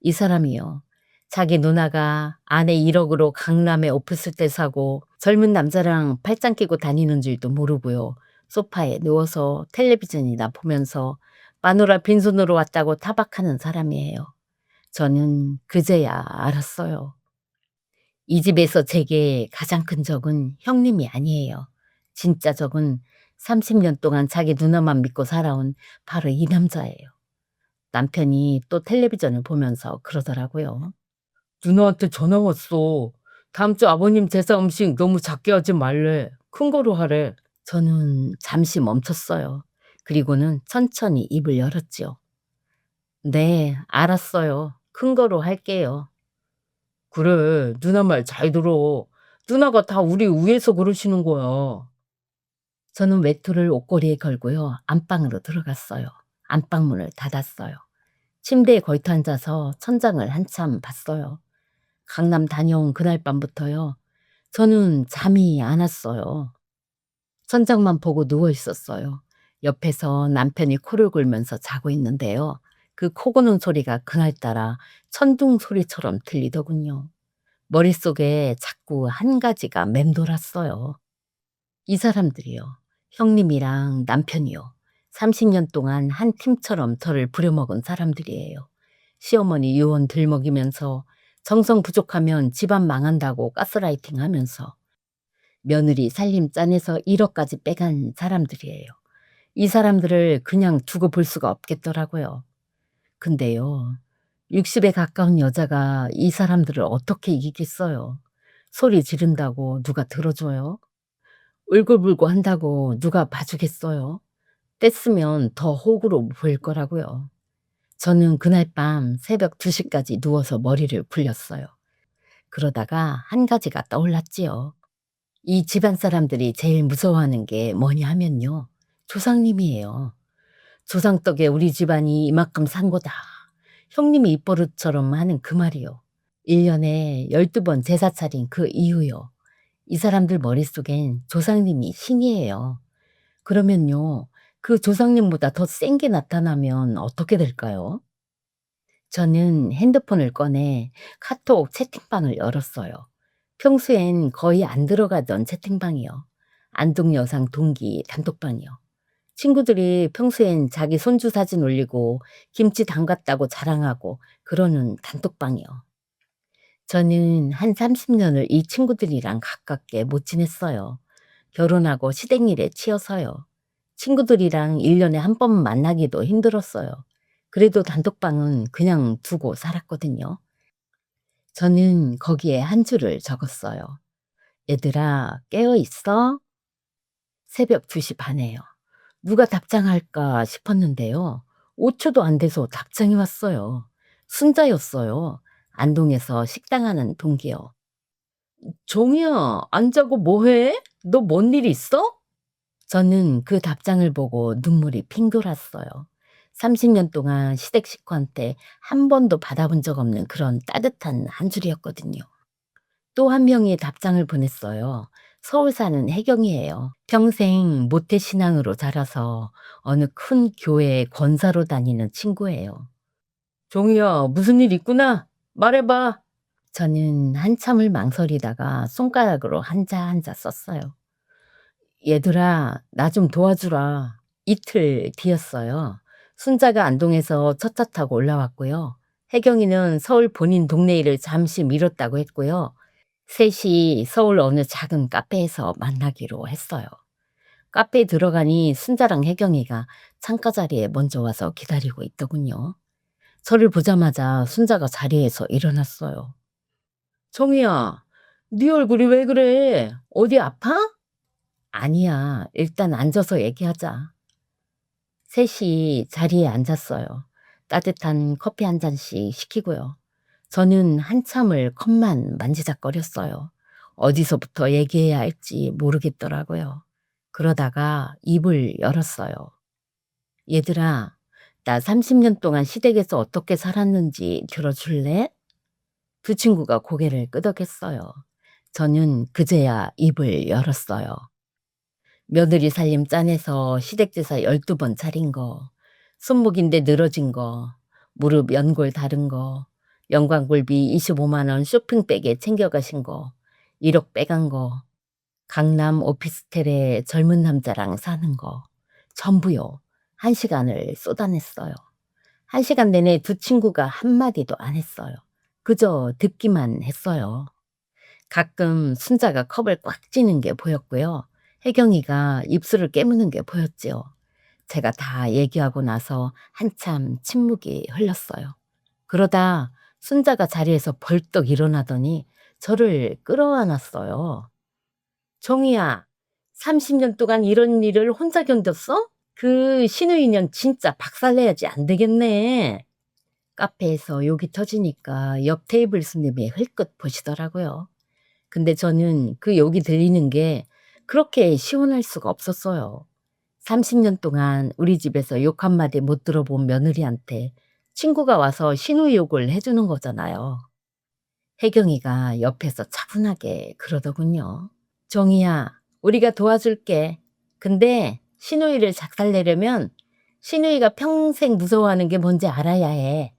이 사람이요. 자기 누나가 아내 1억으로 강남에 오피스텔 사고 젊은 남자랑 팔짱 끼고 다니는 줄도 모르고요. 소파에 누워서 텔레비전이나 보면서 마누라 빈손으로 왔다고 타박하는 사람이에요. 저는 그제야 알았어요. 이 집에서 제게 가장 큰 적은 형님이 아니에요. 진짜 적은 30년 동안 자기 누나만 믿고 살아온 바로 이 남자예요. 남편이 또 텔레비전을 보면서 그러더라고요. 누나한테 전화 왔어. 다음 주 아버님 제사 음식 너무 작게 하지 말래. 큰 거로 하래. 저는 잠시 멈췄어요. 그리고는 천천히 입을 열었지요. 네, 알았어요. 큰 거로 할게요. 그래, 누나 말 잘 들어. 누나가 다 우리 위해서 그러시는 거야. 저는 외투를 옷걸이에 걸고요. 안방으로 들어갔어요. 안방문을 닫았어요. 침대에 걸터 앉아서 천장을 한참 봤어요. 강남 다녀온 그날 밤부터요. 저는 잠이 안 왔어요. 천장만 보고 누워 있었어요. 옆에서 남편이 코를 골면서 자고 있는데요. 그 코 고는 소리가 그날따라 천둥 소리처럼 들리더군요. 머릿속에 자꾸 한 가지가 맴돌았어요. 이 사람들이요. 형님이랑 남편이요. 30년 동안 한 팀처럼 저를 부려먹은 사람들이에요. 시어머니 유언 들먹이면서 정성 부족하면 집안 망한다고 가스라이팅 하면서 며느리 살림 짠해서 1억까지 빼간 사람들이에요. 이 사람들을 그냥 두고 볼 수가 없겠더라고요. 근데요. 60에 가까운 여자가 이 사람들을 어떻게 이기겠어요. 소리 지른다고 누가 들어줘요? 울고불고 한다고 누가 봐주겠어요? 뗐으면 더 호구로 보일 거라고요. 저는 그날 밤 새벽 2시까지 누워서 머리를 굴렸어요. 그러다가 한 가지가 떠올랐지요. 이 집안 사람들이 제일 무서워하는 게 뭐냐 하면요. 조상님이에요. 조상 덕에 우리 집안이 이만큼 산 거다. 형님이 입버릇처럼 하는 그 말이요. 1년에 12번 제사 차린 그 이유요. 이 사람들 머릿속엔 조상님이 신이에요. 그러면요. 그 조상님보다 더 센 게 나타나면 어떻게 될까요? 저는 핸드폰을 꺼내 카톡 채팅방을 열었어요. 평소엔 거의 안 들어가던 채팅방이요. 안동여상 동기 단톡방이요. 친구들이 평소엔 자기 손주 사진 올리고 김치 담갔다고 자랑하고 그러는 단톡방이요. 저는 한 30년을 이 친구들이랑 가깝게 못 지냈어요. 결혼하고 시댁일에 치여서요. 친구들이랑 1년에 한 번 만나기도 힘들었어요. 그래도 단톡방은 그냥 두고 살았거든요. 저는 거기에 한 줄을 적었어요. 얘들아, 깨어 있어? 새벽 2시 반에요. 누가 답장할까 싶었는데요. 5초도 안 돼서 답장이 왔어요. 순자였어요. 안동에서 식당 하는 동기요. 종이야, 안 자고 뭐 해? 너 뭔 일 있어? 저는 그 답장을 보고 눈물이 핑 돌았어요. 30년 동안 시댁 식구한테 한 번도 받아본 적 없는 그런 따뜻한 한 줄이었거든요. 또 한 명이 답장을 보냈어요. 서울 사는 혜경이에요. 평생 모태신앙으로 자라서 어느 큰 교회 권사로 다니는 친구예요. 종이야, 무슨 일 있구나? 말해봐. 저는 한참을 망설이다가 손가락으로 한자 한자 썼어요. 얘들아, 나 좀 도와주라. 이틀 뒤였어요. 순자가 안동에서 첫 차 타고 올라왔고요. 혜경이는 서울 본인 동네 일을 잠시 미뤘다고 했고요. 셋이 서울 어느 작은 카페에서 만나기로 했어요. 카페에 들어가니 순자랑 혜경이가 창가 자리에 먼저 와서 기다리고 있더군요. 저를 보자마자 순자가 자리에서 일어났어요. 정희야, 네 얼굴이 왜 그래? 어디 아파? 아니야. 일단 앉아서 얘기하자. 셋이 자리에 앉았어요. 따뜻한 커피 한 잔씩 시키고요. 저는 한참을 컵만 만지작거렸어요. 어디서부터 얘기해야 할지 모르겠더라고요. 그러다가 입을 열었어요. 얘들아, 나 30년 동안 시댁에서 어떻게 살았는지 들어줄래? 두 친구가 고개를 끄덕였어요. 저는 그제야 입을 열었어요. 며느리 살림 짠해서 시댁제사 12번 차린 거, 손목인데 늘어진 거, 무릎 연골 다른 거, 영광굴비 25만 원 쇼핑백에 챙겨가신 거, 1억 빼간 거, 강남 오피스텔에 젊은 남자랑 사는 거, 전부요. 1시간을 쏟아냈어요. 1시간 내내 두 친구가 한마디도 안 했어요. 그저 듣기만 했어요. 가끔 순자가 컵을 꽉 쥐는 게 보였고요. 혜경이가 입술을 깨무는 게 보였지요. 제가 다 얘기하고 나서 한참 침묵이 흘렀어요. 그러다 순자가 자리에서 벌떡 일어나더니 저를 끌어안았어요. 정희야, 30년 동안 이런 일을 혼자 견뎠어? 그 신우이년 진짜 박살내야지 안 되겠네. 카페에서 욕이 터지니까 옆 테이블 손님이 흘끗 보시더라고요. 근데 저는 그 욕이 들리는 게 그렇게 시원할 수가 없었어요. 30년 동안 우리 집에서 욕 한마디 못 들어본 며느리한테 친구가 와서 신우 욕을 해주는 거잖아요. 혜경이가 옆에서 차분하게 그러더군요. 정희야, 우리가 도와줄게. 근데 신우이를 작살내려면 신우이가 평생 무서워하는 게 뭔지 알아야 해.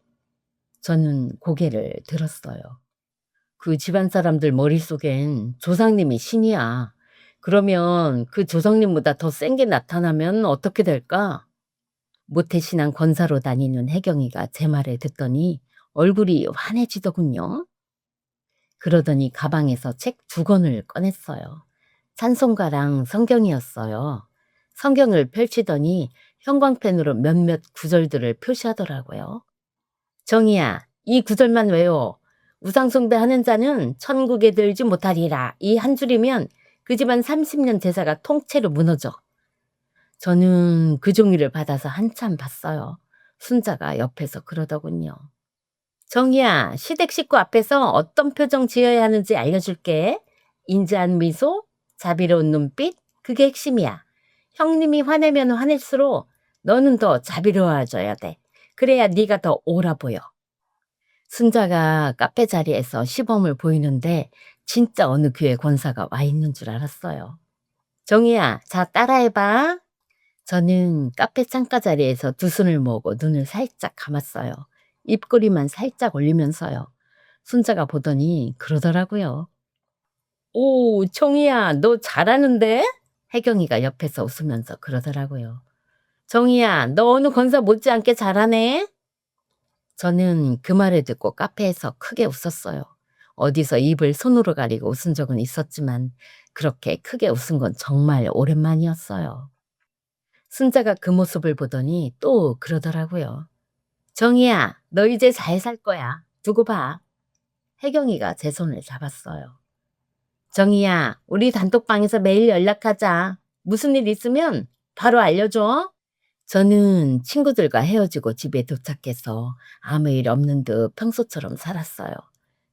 저는 고개를 들었어요. 그 집안 사람들 머릿속엔 조상님이 신이야. 그러면 그 조상님보다 더 센 게 나타나면 어떻게 될까? 모태신앙 권사로 다니는 혜경이가 제 말을 듣더니 얼굴이 환해지더군요. 그러더니 가방에서 책 2권을 꺼냈어요. 찬송가랑 성경이었어요. 성경을 펼치더니 형광펜으로 몇몇 구절들을 표시하더라고요. 정희야, 이 구절만 외워. 우상숭배 하는 자는 천국에 들지 못하리라. 이 한 줄이면 그 집안 30년 제사가 통째로 무너져. 저는 그 종이를 받아서 한참 봤어요. 순자가 옆에서 그러더군요. 정희야, 시댁 식구 앞에서 어떤 표정 지어야 하는지 알려줄게. 인자한 미소, 자비로운 눈빛, 그게 핵심이야. 형님이 화내면 화낼수록 너는 더 자비로워져야 돼. 그래야 네가 더 옳아 보여. 순자가 카페 자리에서 시범을 보이는데 진짜 어느 교회 권사가 와 있는 줄 알았어요. 정희야, 자 따라해봐. 저는 카페 창가 자리에서 두 손을 모으고 눈을 살짝 감았어요. 입꼬리만 살짝 올리면서요. 순자가 보더니 그러더라고요. 오, 정희야, 너 잘하는데? 혜경이가 옆에서 웃으면서 그러더라고요. 정희야, 너 어느 권사 못지않게 잘하네? 저는 그 말을 듣고 카페에서 크게 웃었어요. 어디서 입을 손으로 가리고 웃은 적은 있었지만 그렇게 크게 웃은 건 정말 오랜만이었어요. 순자가 그 모습을 보더니 또 그러더라고요. 정희야, 너 이제 잘 살 거야. 두고 봐. 혜경이가 제 손을 잡았어요. 정희야, 우리 단톡방에서 매일 연락하자. 무슨 일 있으면 바로 알려줘. 저는 친구들과 헤어지고 집에 도착해서 아무 일 없는 듯 평소처럼 살았어요.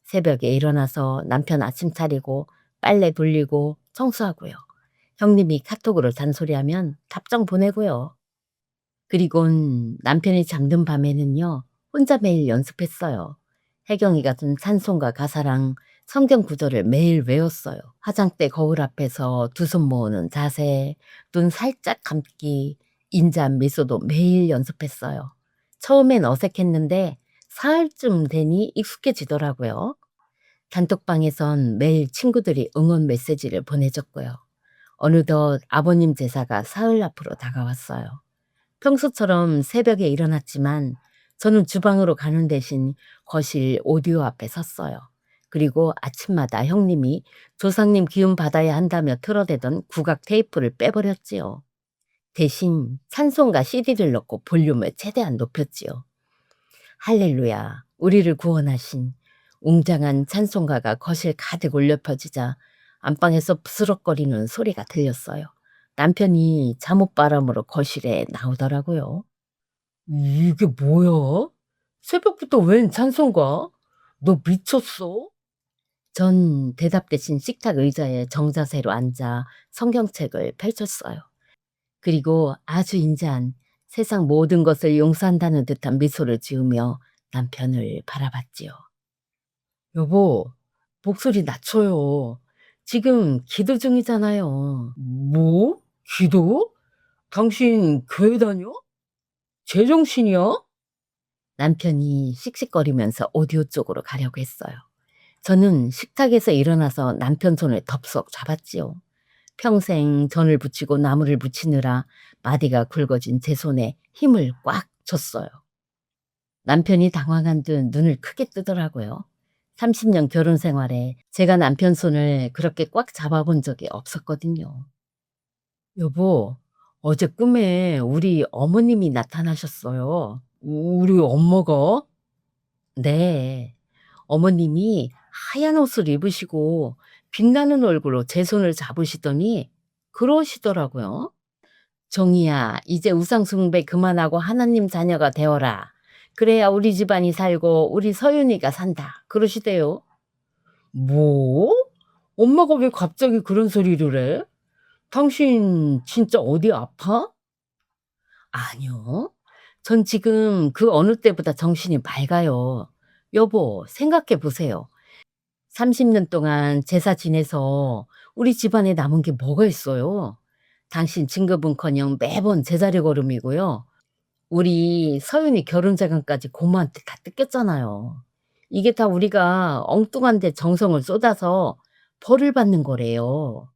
새벽에 일어나서 남편 아침 차리고 빨래 돌리고 청소하고요. 형님이 카톡으로 잔소리하면 답장 보내고요. 그리곤 남편이 잠든 밤에는요. 혼자 매일 연습했어요. 혜경이가 준 찬송가 가사랑 성경 구절을 매일 외웠어요. 화장대 거울 앞에서 두 손 모으는 자세, 눈 살짝 감기, 인자한 미소도 매일 연습했어요. 처음엔 어색했는데 사흘쯤 되니 익숙해지더라고요. 단톡방에선 매일 친구들이 응원 메시지를 보내줬고요. 어느덧 아버님 제사가 사흘 앞으로 다가왔어요. 평소처럼 새벽에 일어났지만 저는 주방으로 가는 대신 거실 오디오 앞에 섰어요. 그리고 아침마다 형님이 조상님 기운 받아야 한다며 틀어대던 국악 테이프를 빼버렸지요. 대신 찬송가 CD를 넣고 볼륨을 최대한 높였지요. 할렐루야, 우리를 구원하신 웅장한 찬송가가 거실 가득 울려 퍼지자 안방에서 부스럭거리는 소리가 들렸어요. 남편이 잠옷바람으로 거실에 나오더라고요. 이게 뭐야? 새벽부터 웬 찬송가? 너 미쳤어? 전 대답 대신 식탁 의자에 정자세로 앉아 성경책을 펼쳤어요. 그리고 아주 인자한 세상 모든 것을 용서한다는 듯한 미소를 지으며 남편을 바라봤지요. 여보, 목소리 낮춰요. 지금 기도 중이잖아요. 뭐? 기도? 당신 교회 다녀? 제정신이야? 남편이 씩씩거리면서 오디오 쪽으로 가려고 했어요. 저는 식탁에서 일어나서 남편 손을 덥석 잡았지요. 평생 전을 붙이고 나무를 붙이느라 마디가 굵어진 제 손에 힘을 꽉 줬어요. 남편이 당황한 듯 눈을 크게 뜨더라고요. 30년 결혼 생활에 제가 남편 손을 그렇게 꽉 잡아본 적이 없었거든요. 여보, 어제 꿈에 우리 어머님이 나타나셨어요. 우리 엄마가? 네. 어머님이 하얀 옷을 입으시고 빛나는 얼굴로 제 손을 잡으시더니 그러시더라고요. "정희야, 이제 우상숭배 그만하고 하나님 자녀가 되어라. 그래야 우리 집안이 살고 우리 서윤이가 산다." 그러시대요. 뭐? 엄마가 왜 갑자기 그런 소리를 해? 당신 진짜 어디 아파? 아니요. 전 지금 그 어느 때보다 정신이 맑아요. 여보, 생각해 보세요. 30년 동안 제사 지내서 우리 집안에 남은 게 뭐가 있어요? 당신 진급은커녕 매번 제자리 걸음이고요. 우리 서윤이 결혼 자금까지 고모한테 다 뜯겼잖아요. 이게 다 우리가 엉뚱한 데 정성을 쏟아서 벌을 받는 거래요.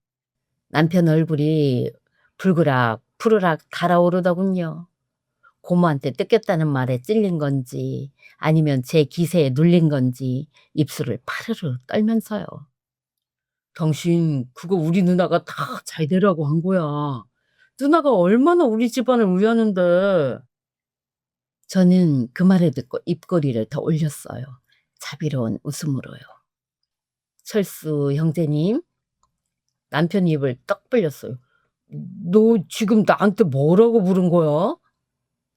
남편 얼굴이 불그락 푸르락 달아오르더군요. 고모한테 뜯겼다는 말에 찔린 건지 아니면 제 기세에 눌린 건지 입술을 파르르 떨면서요. 당신 그거 우리 누나가 다 잘 되라고 한 거야. 누나가 얼마나 우리 집안을 위하는데. 저는 그 말을 듣고 입꼬리를 더 올렸어요. 자비로운 웃음으로요. 철수 형제님, 남편 입을 떡 벌렸어요. 너 지금 나한테 뭐라고 부른 거야?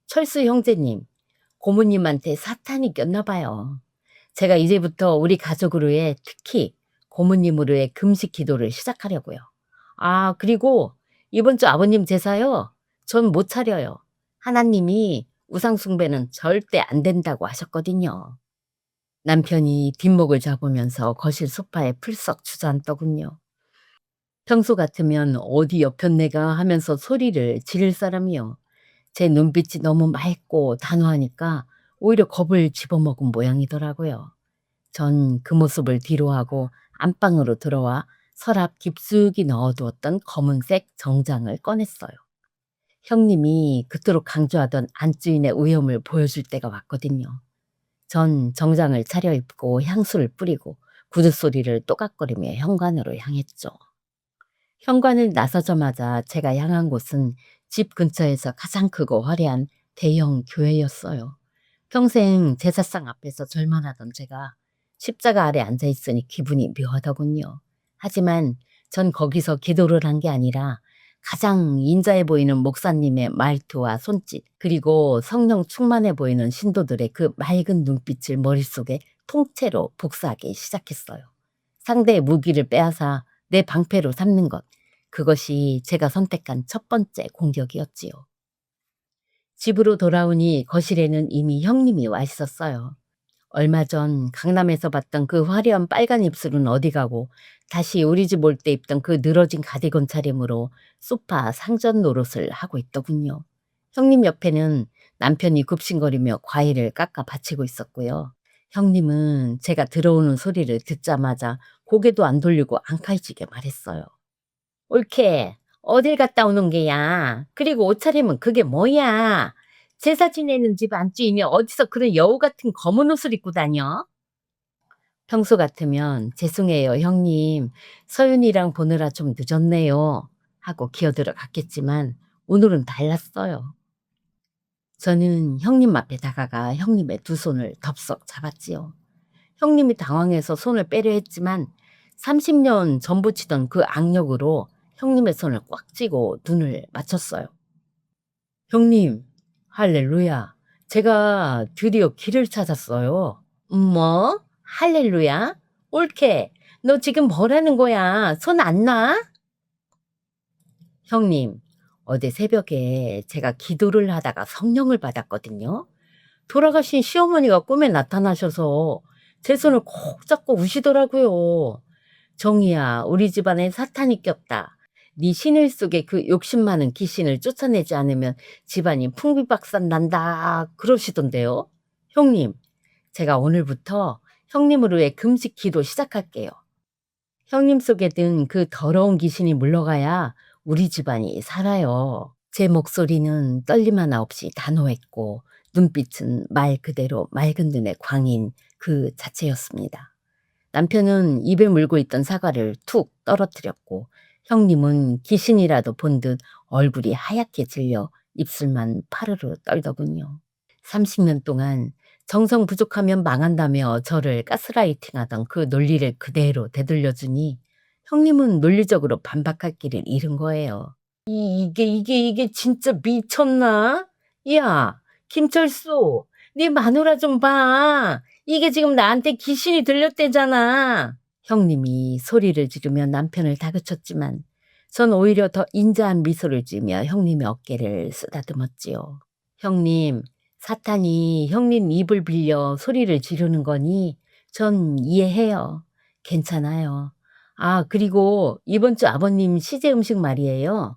철수 형제님, 고모님한테 사탄이 꼈나 봐요. 제가 이제부터 우리 가족으로의 특히 고모님으로의 금식 기도를 시작하려고요. 아, 그리고 이번 주 아버님 제사요. 전 못 차려요. 하나님이 우상숭배는 절대 안 된다고 하셨거든요. 남편이 뒷목을 잡으면서 거실 소파에 풀썩 주저앉더군요. 평소 같으면 어디 옆편네가 하면서 소리를 지를 사람이요. 제 눈빛이 너무 맑고 단호하니까 오히려 겁을 집어먹은 모양이더라고요. 전 그 모습을 뒤로하고 안방으로 들어와 서랍 깊숙이 넣어두었던 검은색 정장을 꺼냈어요. 형님이 그토록 강조하던 안주인의 위엄을 보여줄 때가 왔거든요. 전 정장을 차려입고 향수를 뿌리고 구두소리를 또각거리며 현관으로 향했죠. 현관을 나서자마자 제가 향한 곳은 집 근처에서 가장 크고 화려한 대형 교회였어요. 평생 제사상 앞에서 절만 하던 제가 십자가 아래 앉아 있으니 기분이 묘하더군요. 하지만 전 거기서 기도를 한 게 아니라 가장 인자해 보이는 목사님의 말투와 손짓, 그리고 성령 충만해 보이는 신도들의 그 맑은 눈빛을 머릿속에 통째로 복사하기 시작했어요. 상대의 무기를 빼앗아 내 방패로 삼는 것, 그것이 제가 선택한 첫 번째 공격이었지요. 집으로 돌아오니 거실에는 이미 형님이 와 있었어요. 얼마 전 강남에서 봤던 그 화려한 빨간 입술은 어디 가고 다시 우리 집 올 때 입던 그 늘어진 가디건 차림으로 소파 상전 노릇을 하고 있더군요. 형님 옆에는 남편이 굽신거리며 과일을 깎아 바치고 있었고요. 형님은 제가 들어오는 소리를 듣자마자 고개도 안 돌리고 앙칼지게 말했어요. 옳게 어딜 갔다 오는 게야. 그리고 옷차림은 그게 뭐야. 제사 지내는 집 안주인이 어디서 그런 여우 같은 검은 옷을 입고 다녀? 평소 같으면 죄송해요 형님. 서윤이랑 보느라 좀 늦었네요. 하고 기어들어 갔겠지만 오늘은 달랐어요. 저는 형님 앞에 다가가 형님의 두 손을 덥석 잡았지요. 형님이 당황해서 손을 빼려 했지만 30년 전 붙이던 그 악력으로 형님의 손을 꽉 쥐고 눈을 맞췄어요. 형님, 할렐루야. 제가 드디어 길을 찾았어요. 뭐? 할렐루야? 옳게. 너 지금 뭐라는 거야? 손 안 놔? 형님, 어제 새벽에 제가 기도를 하다가 성령을 받았거든요. 돌아가신 시어머니가 꿈에 나타나셔서 제 손을 콕 잡고 우시더라고요. 정희야, 우리 집안에 사탄이 꼈다. 네 신을 속에 그 욕심 많은 귀신을 쫓아내지 않으면 집안이 풍비박산 난다. 그러시던데요. 형님, 제가 오늘부터 형님을 위해 금식 기도 시작할게요. 형님 속에 든 그 더러운 귀신이 물러가야 우리 집안이 살아요. 제 목소리는 떨림 하나 없이 단호했고 눈빛은 말 그대로 맑은 눈의 광인 그 자체였습니다. 남편은 입에 물고 있던 사과를 툭 떨어뜨렸고 형님은 귀신이라도 본 듯 얼굴이 하얗게 질려 입술만 파르르 떨더군요. 30년 동안 정성 부족하면 망한다며 저를 가스라이팅하던 그 논리를 그대로 되돌려주니 형님은 논리적으로 반박할 길을 잃은 거예요. 이게 진짜 미쳤나? 야, 김철수, 네 마누라 좀 봐. 이게 지금 나한테 귀신이 들렸대잖아. 형님이 소리를 지르며 남편을 다그쳤지만 전 오히려 더 인자한 미소를 지으며 형님의 어깨를 쓰다듬었지요. 형님, 사탄이 형님 입을 빌려 소리를 지르는 거니 전 이해해요. 괜찮아요. 아, 그리고 이번 주 아버님 시제 음식 말이에요.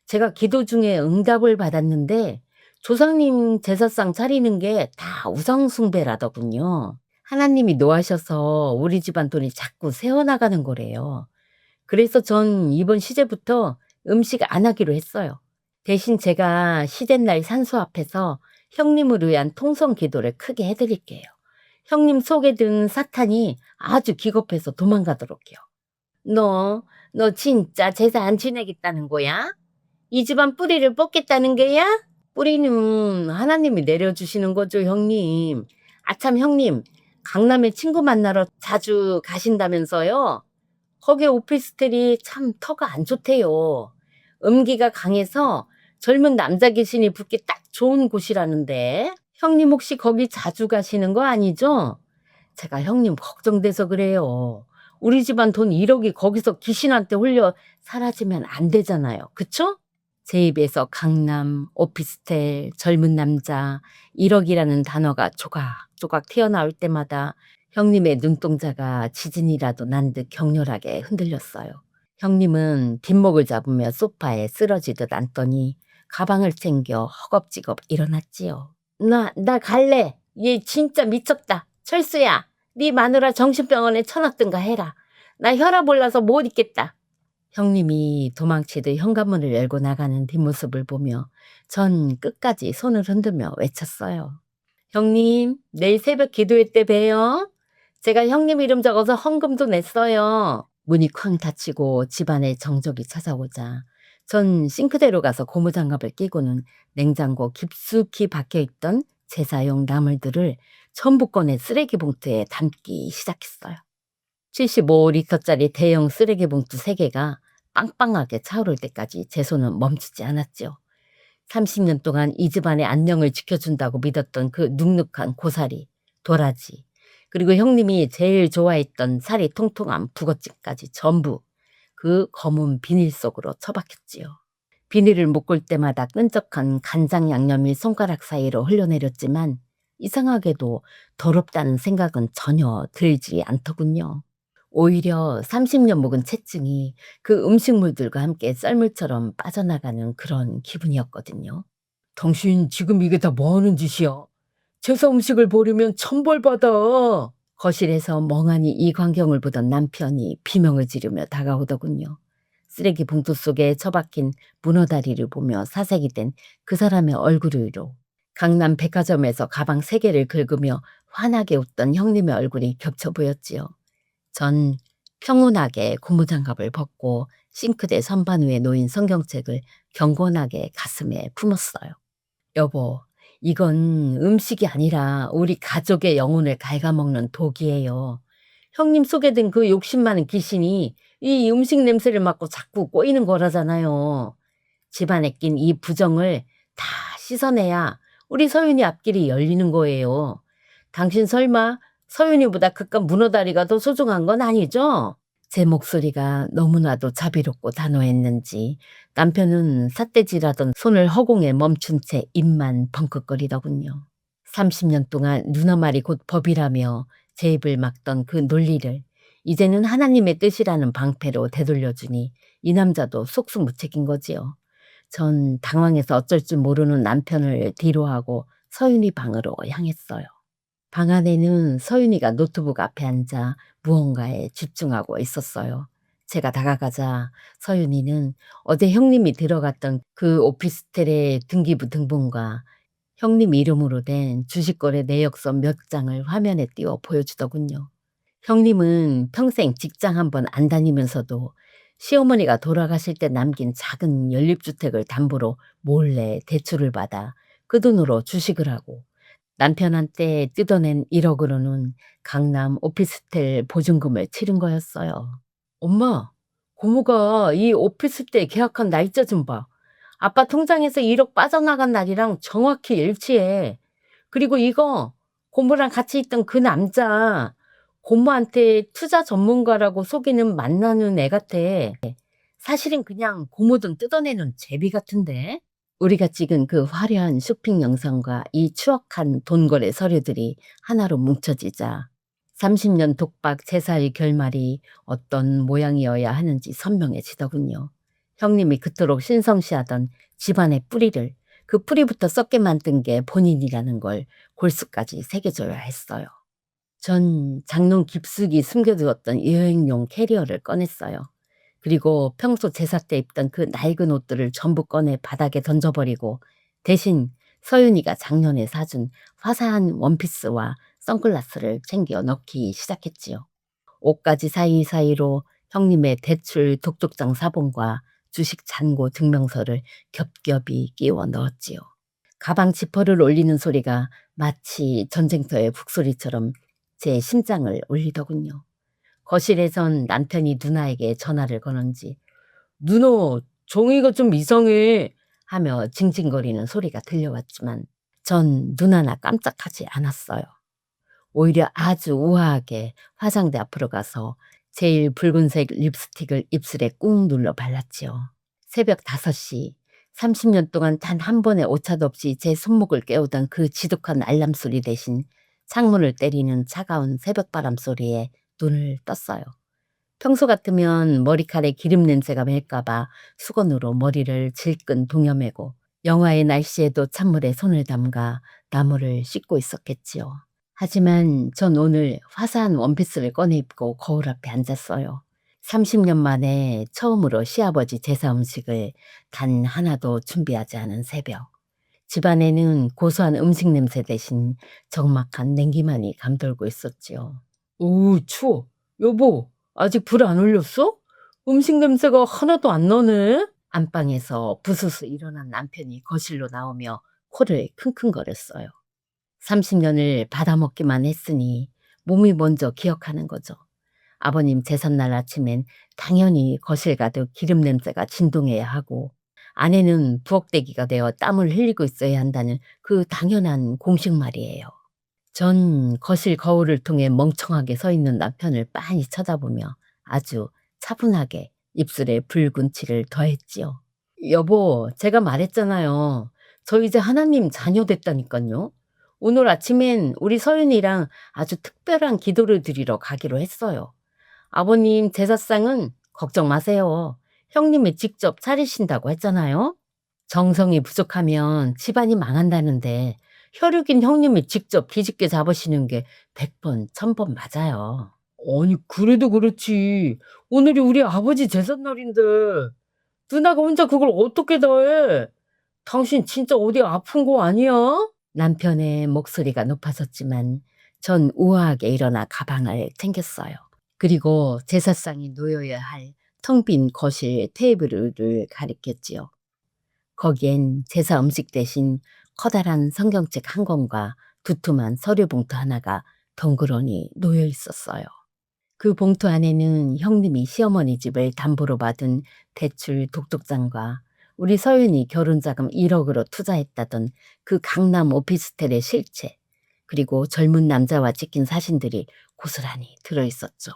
제가 기도 중에 응답을 받았는데 조상님 제사상 차리는 게 다 우상숭배라더군요. 하나님이 노하셔서 우리 집안 돈이 자꾸 새어나가는 거래요. 그래서 전 이번 시제부터 음식 안 하기로 했어요. 대신 제가 시제날 산소 앞에서 형님을 위한 통성 기도를 크게 해드릴게요. 형님 속에 든 사탄이 아주 기겁해서 도망가도록요. 너 진짜 제사 안 지내겠다는 거야? 이 집안 뿌리를 뽑겠다는 게야? 뿌리는 하나님이 내려주시는 거죠, 형님. 아참, 형님, 강남에 친구 만나러 자주 가신다면서요? 거기 오피스텔이 참 터가 안 좋대요. 음기가 강해서 젊은 남자 귀신이 붙기 딱 좋은 곳이라는데. 형님 혹시 거기 자주 가시는 거 아니죠? 제가 형님 걱정돼서 그래요. 우리 집안 돈 1억이 거기서 귀신한테 홀려 사라지면 안 되잖아요. 그쵸? 제 입에서 강남, 오피스텔, 젊은 남자, 1억이라는 단어가 조각조각 튀어나올 때마다 형님의 눈동자가 지진이라도 난 듯 격렬하게 흔들렸어요. 형님은 뒷목을 잡으며 소파에 쓰러지듯 앉더니 가방을 챙겨 허겁지겁 일어났지요. 나 갈래. 얘 진짜 미쳤다. 철수야, 네 마누라 정신병원에 쳐놨든가 해라. 나 혈압 올라서 못 있겠다. 형님이 도망치듯 현관문을 열고 나가는 뒷모습을 보며 전 끝까지 손을 흔들며 외쳤어요. 형님, 내일 새벽 기도회 때 봬요. 제가 형님 이름 적어서 헌금도 냈어요. 문이 쾅 닫히고 집안에 정적이 찾아오자 전 싱크대로 가서 고무장갑을 끼고는 냉장고 깊숙이 박혀있던 제사용 나물들을 전부 꺼내 쓰레기 봉투에 담기 시작했어요. 75리터짜리 대형 쓰레기 봉투 3개가 빵빵하게 차오를 때까지 제 손은 멈추지 않았죠. 30년 동안 이 집안의 안녕을 지켜준다고 믿었던 그 눅눅한 고사리, 도라지, 그리고 형님이 제일 좋아했던 살이 통통한 북어찜까지 전부 그 검은 비닐 속으로 처박혔지요. 비닐을 묶을 때마다 끈적한 간장 양념이 손가락 사이로 흘러내렸지만 이상하게도 더럽다는 생각은 전혀 들지 않더군요. 오히려 30년 묵은 체증이 그 음식물들과 함께 썰물처럼 빠져나가는 그런 기분이었거든요. 당신 지금 이게 다 뭐 하는 짓이야? 제사 음식을 버리면 천벌받아. 거실에서 멍하니 이 광경을 보던 남편이 비명을 지르며 다가오더군요. 쓰레기 봉투 속에 처박힌 문어다리를 보며 사색이 된 그 사람의 얼굴 위로 강남 백화점에서 가방 3개를 긁으며 환하게 웃던 형님의 얼굴이 겹쳐 보였지요. 전 평온하게 고무장갑을 벗고 싱크대 선반 위에 놓인 성경책을 경건하게 가슴에 품었어요. 여보, 이건 음식이 아니라 우리 가족의 영혼을 갉아먹는 독이에요. 형님 속에 든 그 욕심 많은 귀신이 이 음식 냄새를 맡고 자꾸 꼬이는 거라잖아요. 집안에 낀 이 부정을 다 씻어내야 우리 서윤이 앞길이 열리는 거예요. 당신 설마 서윤이보다 그깟 문어다리가 더 소중한 건 아니죠? 제 목소리가 너무나도 자비롭고 단호했는지 남편은 삿대질하던 손을 허공에 멈춘 채 입만 벙긋거리더군요. 30년 동안 누나 말이 곧 법이라며 제 입을 막던 그 논리를 이제는 하나님의 뜻이라는 방패로 되돌려주니 이 남자도 속수무책인 거지요. 전 당황해서 어쩔 줄 모르는 남편을 뒤로하고 서윤이 방으로 향했어요. 방 안에는 서윤이가 노트북 앞에 앉아 무언가에 집중하고 있었어요. 제가 다가가자 서윤이는 어제 형님이 들어갔던 그 오피스텔의 등기부 등본과 형님 이름으로 된 주식거래 내역서 몇 장을 화면에 띄워 보여주더군요. 형님은 평생 직장 한 번 안 다니면서도 시어머니가 돌아가실 때 남긴 작은 연립주택을 담보로 몰래 대출을 받아 그 돈으로 주식을 하고 남편한테 뜯어낸 1억으로는 강남 오피스텔 보증금을 치른 거였어요. 엄마, 고모가 이 오피스텔 계약한 날짜 좀 봐. 아빠 통장에서 1억 빠져나간 날이랑 정확히 일치해. 그리고 이거 고모랑 같이 있던 그 남자, 고모한테 투자 전문가라고 속이는 만나는 애 같아. 사실은 그냥 고모 돈 뜯어내는 제비 같은데? 우리가 찍은 그 화려한 쇼핑 영상과 이 추억한 돈거래 서류들이 하나로 뭉쳐지자 30년 독박 제사의 결말이 어떤 모양이어야 하는지 선명해지더군요. 형님이 그토록 신성시하던 집안의 뿌리를 그 뿌리부터 썩게 만든 게 본인이라는 걸 골수까지 새겨줘야 했어요. 전 장롱 깊숙이 숨겨두었던 여행용 캐리어를 꺼냈어요. 그리고 평소 제사 때 입던 그 낡은 옷들을 전부 꺼내 바닥에 던져버리고 대신 서윤이가 작년에 사준 화사한 원피스와 선글라스를 챙겨 넣기 시작했지요. 옷가지 사이사이로 형님의 대출 독촉장 사본과 주식 잔고 증명서를 겹겹이 끼워 넣었지요. 가방 지퍼를 올리는 소리가 마치 전쟁터의 북소리처럼 제 심장을 울리더군요. 거실에선 남편이 누나에게 전화를 거는지 "누나, 종이가 좀 이상해." 하며 징징거리는 소리가 들려왔지만 전 눈 하나 깜짝하지 않았어요. 오히려 아주 우아하게 화장대 앞으로 가서 제일 붉은색 립스틱을 입술에 꾹 눌러 발랐지요. 새벽 5시, 30년 동안 단 한 번의 오차도 없이 제 손목을 깨우던 그 지독한 알람 소리 대신 창문을 때리는 차가운 새벽바람 소리에 눈을 떴어요. 평소 같으면 머리카락에 기름 냄새가 멜까 봐 수건으로 머리를 질끈 동여매고 영하의 날씨에도 찬물에 손을 담가 나무를 씻고 있었겠지요. 하지만 전 오늘 화사한 원피스를 꺼내 입고 거울 앞에 앉았어요. 30년 만에 처음으로 시아버지 제사 음식을 단 하나도 준비하지 않은 새벽. 집안에는 고소한 음식 냄새 대신 적막한 냉기만이 감돌고 있었지요. 오, 추워. 여보, 아직 불 안 올렸어? 음식 냄새가 하나도 안 나네? 안방에서 부스스 일어난 남편이 거실로 나오며 코를 킁킁거렸어요. 30년을 받아먹기만 했으니 몸이 먼저 기억하는 거죠. 아버님 제삿날 아침엔 당연히 거실 가득 기름 냄새가 진동해야 하고 아내는 부엌대기가 되어 땀을 흘리고 있어야 한다는 그 당연한 공식 말이에요. 전 거실 거울을 통해 멍청하게 서 있는 남편을 빤히 쳐다보며 아주 차분하게 입술에 붉은 치를 더했지요. 여보, 제가 말했잖아요. 저 이제 하나님 자녀 됐다니까요. 오늘 아침엔 우리 서윤이랑 아주 특별한 기도를 드리러 가기로 했어요. 아버님 제사상은 걱정 마세요. 형님이 직접 차리신다고 했잖아요. 정성이 부족하면 집안이 망한다는데 혈육인 형님이 직접 기집게 잡으시는 게 100번, 1000번 맞아요. 아니, 그래도 그렇지. 오늘이 우리 아버지 제삿날인데 누나가 혼자 그걸 어떻게 다 해? 당신 진짜 어디 아픈 거 아니야? 남편의 목소리가 높아졌지만 전 우아하게 일어나 가방을 챙겼어요. 그리고 제사상이 놓여야 할 텅 빈 거실 테이블을 가리켰지요. 거기엔 제사 음식 대신 커다란 성경책 한 권과 두툼한 서류 봉투 하나가 덩그러니 놓여 있었어요. 그 봉투 안에는 형님이 시어머니 집을 담보로 받은 대출 독촉장과 우리 서윤이 결혼자금 1억으로 투자했다던 그 강남 오피스텔의 실체, 그리고 젊은 남자와 찍힌 사진들이 고스란히 들어있었죠.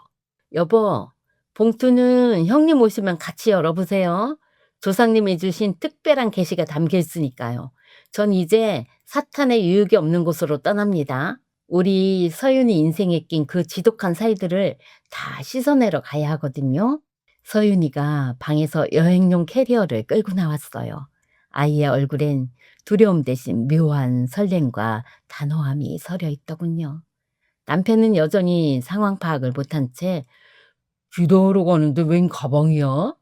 여보, 봉투는 형님 오시면 같이 열어보세요. 조상님이 주신 특별한 계시가 담겨 있으니까요. 전 이제 사탄의 유혹이 없는 곳으로 떠납니다. 우리 서윤이 인생에 낀 그 지독한 사이들을 다 씻어내러 가야 하거든요. 서윤이가 방에서 여행용 캐리어를 끌고 나왔어요. 아이의 얼굴엔 두려움 대신 묘한 설렘과 단호함이 서려 있더군요. 남편은 여전히 상황 파악을 못한 채 기도하러 가는데 웬 가방이야?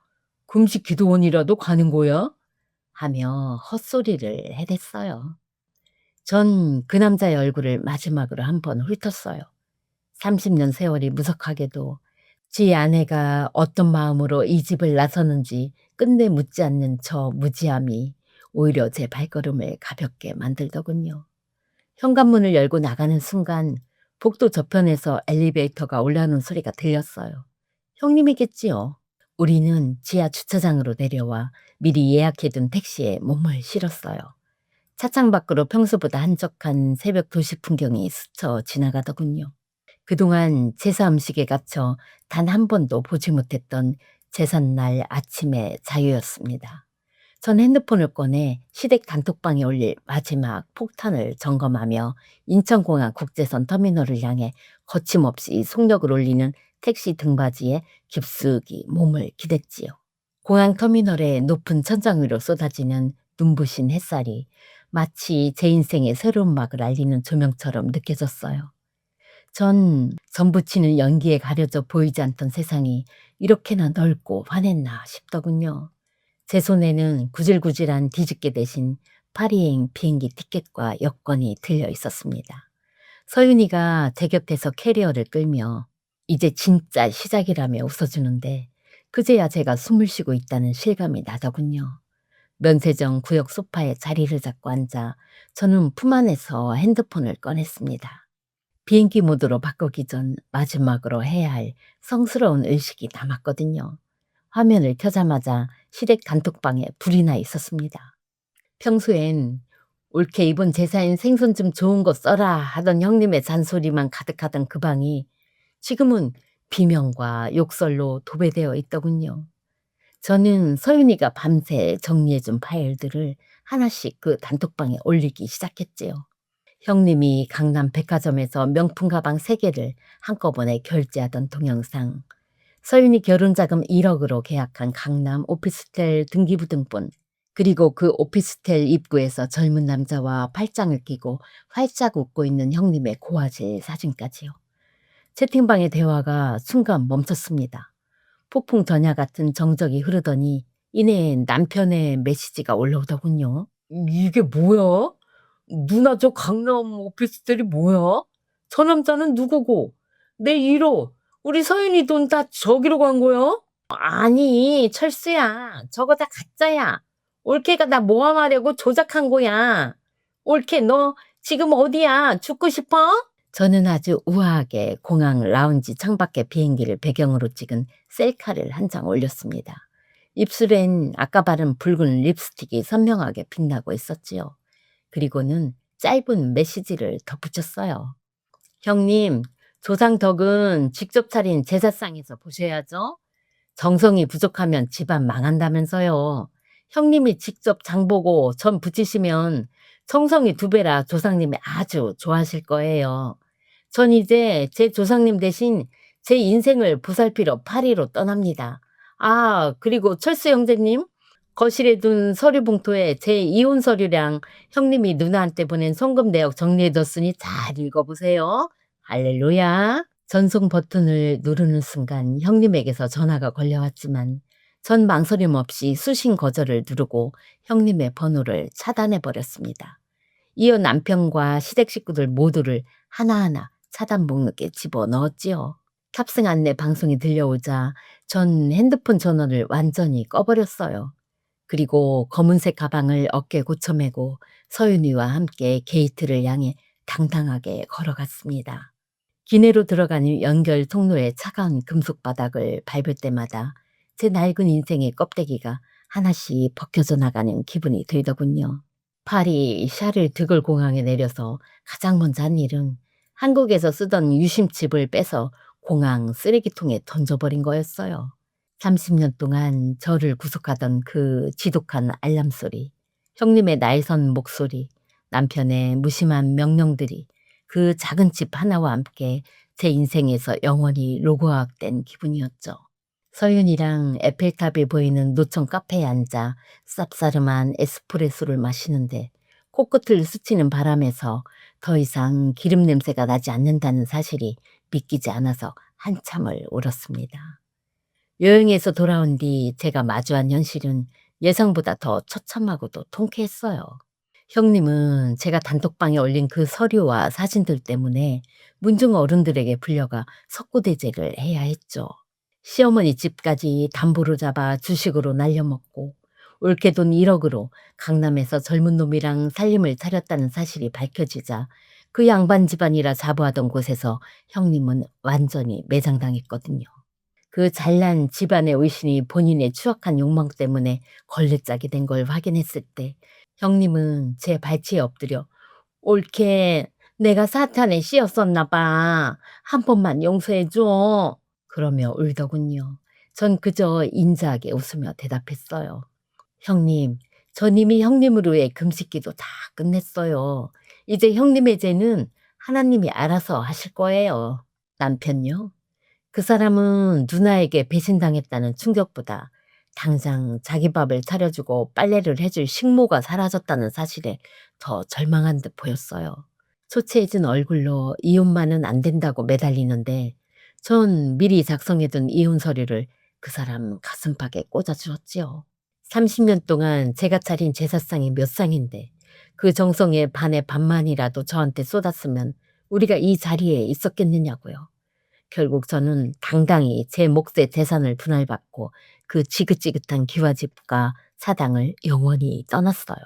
금식 기도원이라도 가는 거야? 하며 헛소리를 해댔어요. 전 그 남자의 얼굴을 마지막으로 한 번 훑었어요. 30년 세월이 무석하게도 지 아내가 어떤 마음으로 이 집을 나서는지 끝내 묻지 않는 저 무지함이 오히려 제 발걸음을 가볍게 만들더군요. 현관문을 열고 나가는 순간 복도 저편에서 엘리베이터가 올라오는 소리가 들렸어요. 형님이겠지요. 우리는 지하 주차장으로 내려와 미리 예약해둔 택시에 몸을 실었어요. 차창 밖으로 평소보다 한적한 새벽 도시 풍경이 스쳐 지나가더군요. 그동안 제사 음식에 갇혀 단 한 번도 보지 못했던 제삿날 아침의 자유였습니다. 전 핸드폰을 꺼내 시댁 단톡방에 올릴 마지막 폭탄을 점검하며 인천공항 국제선 터미널을 향해 거침없이 속력을 올리는 택시 등받이에 깊숙이 몸을 기댔지요. 공항 터미널의 높은 천장 위로 쏟아지는 눈부신 햇살이 마치 제 인생의 새로운 막을 알리는 조명처럼 느껴졌어요. 전 전부치는 연기에 가려져 보이지 않던 세상이 이렇게나 넓고 환했나 싶더군요. 제 손에는 구질구질한 뒤집개 대신 파리행 비행기 티켓과 여권이 들려 있었습니다. 서윤이가 제 곁에서 캐리어를 끌며 이제 진짜 시작이라며 웃어주는데 그제야 제가 숨을 쉬고 있다는 실감이 나더군요. 면세점 구역 소파에 자리를 잡고 앉아 저는 품 안에서 핸드폰을 꺼냈습니다. 비행기 모드로 바꾸기 전 마지막으로 해야 할 성스러운 의식이 남았거든요. 화면을 켜자마자 시댁 단톡방에 불이 나 있었습니다. 평소엔 옳게 이번 제사인 생선 좀 좋은 거 써라 하던 형님의 잔소리만 가득하던 그 방이 지금은 비명과 욕설로 도배되어 있더군요. 저는 서윤이가 밤새 정리해준 파일들을 하나씩 그 단톡방에 올리기 시작했지요. 형님이 강남 백화점에서 명품 가방 3개를 한꺼번에 결제하던 동영상, 서윤이 결혼자금 1억으로 계약한 강남 오피스텔 등기부등본, 그리고 그 오피스텔 입구에서 젊은 남자와 팔짱을 끼고 활짝 웃고 있는 형님의 고화질 사진까지요. 채팅방의 대화가 순간 멈췄습니다. 폭풍 전야 같은 정적이 흐르더니 이내 남편의 메시지가 올라오더군요. 이게 뭐야? 누나 저 강남 오피스텔이 뭐야? 저 남자는 누구고? 내 1호, 우리 서윤이 돈 다 저기로 간 거야? 아니, 철수야. 저거 다 가짜야. 올케가 나 모함하려고 조작한 거야. 올케, 너 지금 어디야? 죽고 싶어? 저는 아주 우아하게 공항 라운지 창밖에 비행기를 배경으로 찍은 셀카를 한 장 올렸습니다. 입술엔 아까 바른 붉은 립스틱이 선명하게 빛나고 있었지요. 그리고는 짧은 메시지를 덧붙였어요. 형님, 조상 덕은 직접 차린 제사상에서 보셔야죠. 정성이 부족하면 집안 망한다면서요. 형님이 직접 장보고 전 부치시면 정성이 2배라 조상님이 아주 좋아하실 거예요. 전 이제 제 조상님 대신 제 인생을 보살피러 파리로 떠납니다. 아, 그리고 철수 형제님, 거실에 둔 서류 봉투에 제 이혼 서류랑 형님이 누나한테 보낸 송금 내역 정리해뒀으니 잘 읽어보세요. 할렐루야. 전송 버튼을 누르는 순간 형님에게서 전화가 걸려왔지만 전 망설임 없이 수신 거절을 누르고 형님의 번호를 차단해버렸습니다. 이어 남편과 시댁 식구들 모두를 하나하나 차단 목록에 집어넣었지요. 탑승 안내 방송이 들려오자 전 핸드폰 전원을 완전히 꺼버렸어요. 그리고 검은색 가방을 어깨에 고쳐매고 서윤이와 함께 게이트를 향해 당당하게 걸어갔습니다. 기내로 들어가는 연결 통로의 차가운 금속 바닥을 밟을 때마다 제 낡은 인생의 껍데기가 하나씩 벗겨져 나가는 기분이 들더군요. 파리 샤를 드골 공항에 내려서 가장 먼저 한 일은 한국에서 쓰던 유심칩을 빼서 공항 쓰레기통에 던져버린 거였어요. 30년 동안 저를 구속하던 그 지독한 알람 소리, 형님의 날선 목소리, 남편의 무심한 명령들이 그 작은 집 하나와 함께 제 인생에서 영원히 로그아웃된 기분이었죠. 서윤이랑 에펠탑이 보이는 노천 카페에 앉아 쌉싸름한 에스프레소를 마시는데 코끝을 스치는 바람에서 더 이상 기름 냄새가 나지 않는다는 사실이 믿기지 않아서 한참을 울었습니다. 여행에서 돌아온 뒤 제가 마주한 현실은 예상보다 더 처참하고도 통쾌했어요. 형님은 제가 단톡방에 올린 그 서류와 사진들 때문에 문중 어른들에게 불려가 석고대죄를 해야 했죠. 시어머니 집까지 담보로 잡아 주식으로 날려먹고 올케 돈 1억으로 강남에서 젊은 놈이랑 살림을 차렸다는 사실이 밝혀지자 그 양반 집안이라 자부하던 곳에서 형님은 완전히 매장당했거든요. 그 잘난 집안의 의신이 본인의 추악한 욕망 때문에 걸레짝이 된 걸 확인했을 때 형님은 제 발치에 엎드려 "옳게 내가 사탄에 씌었었나 봐. 한 번만 용서해 줘." 그러며 울더군요. 전 그저 인자하게 웃으며 대답했어요. "형님, 전 이미 형님으로의 금식기도 다 끝냈어요. 이제 형님의 죄는 하나님이 알아서 하실 거예요." 남편요? 그 사람은 누나에게 배신당했다는 충격보다 당장 자기 밥을 차려주고 빨래를 해줄 식모가 사라졌다는 사실에 더 절망한 듯 보였어요. 초췌해진 얼굴로 이혼만은 안 된다고 매달리는데 전 미리 작성해둔 이혼 서류를 그 사람 가슴팍에 꽂아주었지요. 30년 동안 제가 차린 제사상이 몇 상인데 그 정성의 반의 반만이라도 저한테 쏟았으면 우리가 이 자리에 있었겠느냐고요. 결국 저는 당당히 제 몫의 재산을 분할받고 그 지긋지긋한 기와집과 사당을 영원히 떠났어요.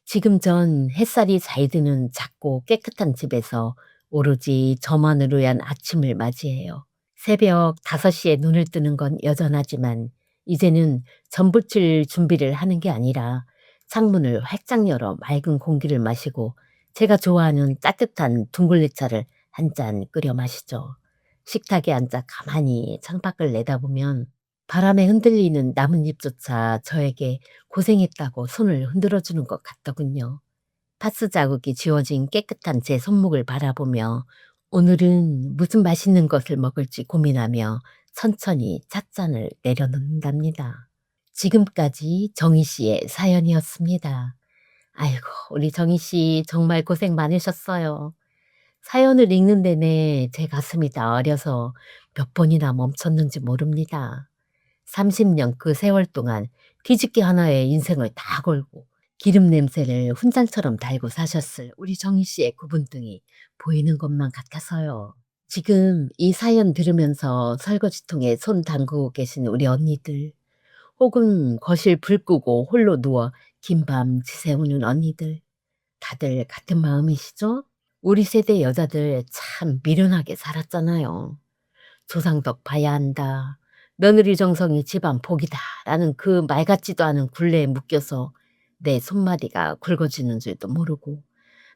지금 전 햇살이 잘 드는 작고 깨끗한 집에서 오로지 저만을 위한 아침을 맞이해요. 새벽 5시에 눈을 뜨는 건 여전하지만 이제는 전 부칠 준비를 하는 게 아니라 창문을 활짝 열어 맑은 공기를 마시고 제가 좋아하는 따뜻한 둥글레차를 한 잔 끓여 마시죠. 식탁에 앉아 가만히 창밖을 내다보면 바람에 흔들리는 나뭇잎조차 저에게 고생했다고 손을 흔들어 주는 것 같더군요. 파스 자국이 지워진 깨끗한 제 손목을 바라보며 오늘은 무슨 맛있는 것을 먹을지 고민하며 천천히 찻잔을 내려놓는답니다. 지금까지 정희 씨의 사연이었습니다. 아이고, 우리 정희 씨 정말 고생 많으셨어요. 사연을 읽는 내내 제 가슴이 다 얼려서 몇 번이나 멈췄는지 모릅니다. 30년 그 세월 동안 뒤집개 하나에 인생을 다 걸고 기름 냄새를 훈장처럼 달고 사셨을 우리 정희 씨의 구분등이 보이는 것만 같아서요. 지금 이 사연 들으면서 설거지통에 손 담그고 계신 우리 언니들, 혹은 거실 불 끄고 홀로 누워 긴밤 지새우는 언니들, 다들 같은 마음이시죠? 우리 세대 여자들 참 미련하게 살았잖아요. 조상덕 봐야 한다. 며느리 정성이 집안 복이다라는 그 말 같지도 않은 굴레에 묶여서 내 손마디가 굵어지는 줄도 모르고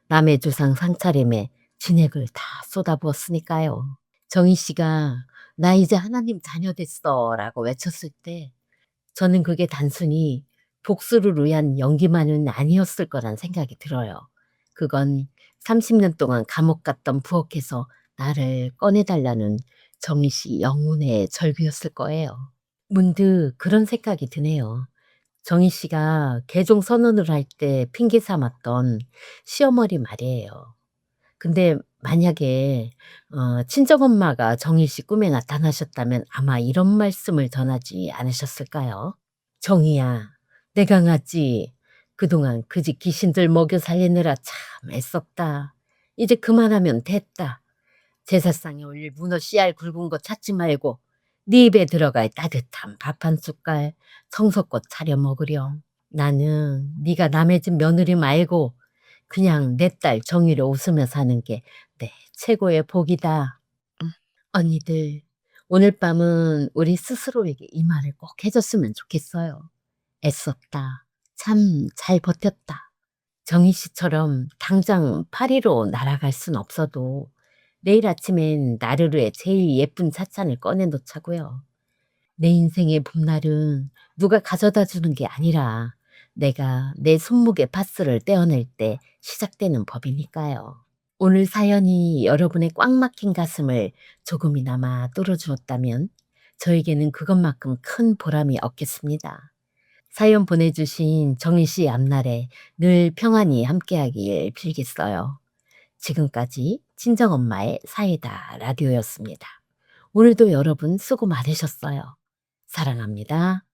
남의 조상 상차림에 진액을 다 쏟아부었으니까요. 정희 씨가 "나 이제 하나님 자녀 됐어라고 외쳤을 때 저는 그게 단순히 복수를 위한 연기만은 아니었을 거란 생각이 들어요. 그건 30년 동안 감옥 갔던 부엌에서 나를 꺼내달라는 정희 씨 영혼의 절규였을 거예요. 문득 그런 생각이 드네요. 정희 씨가 개종 선언을 할 때 핑계 삼았던 시어머니 말이에요. 근데 만약에 친정엄마가 정희 씨 꿈에 나타나셨다면 아마 이런 말씀을 전하지 않으셨을까요? "정희야, 내 강아지 그동안 그 집 귀신들 먹여 살리느라 참 애썼다. 이제 그만하면 됐다. 제사상에 올릴 문어 씨알 굵은 거 찾지 말고 네 입에 들어갈 따뜻한 밥 한 숟갈 성석껏 차려 먹으렴. 나는 네가 남의 집 며느리 말고 그냥 내 딸 정의로 웃으며 사는 게 내 최고의 복이다. 음. 언니들, 오늘 밤은 우리 스스로에게 이 말을 꼭 해줬으면 좋겠어요. 애썼다. 참 잘 버텼다. 정희 씨처럼 당장 파리로 날아갈 순 없어도 내일 아침엔 나르르의 제일 예쁜 찻잔을 꺼내 놓자고요. 내 인생의 봄날은 누가 가져다 주는 게 아니라 내가 내 손목에 파스를 떼어낼 때 시작되는 법이니까요. 오늘 사연이 여러분의 꽉 막힌 가슴을 조금이나마 뚫어주었다면 저에게는 그것만큼 큰 보람이 없겠습니다. 사연 보내주신 정희 씨 앞날에 늘 평안히 함께하길 빌겠어요. 지금까지 친정엄마의 사이다 라디오였습니다. 오늘도 여러분 수고 많으셨어요. 사랑합니다.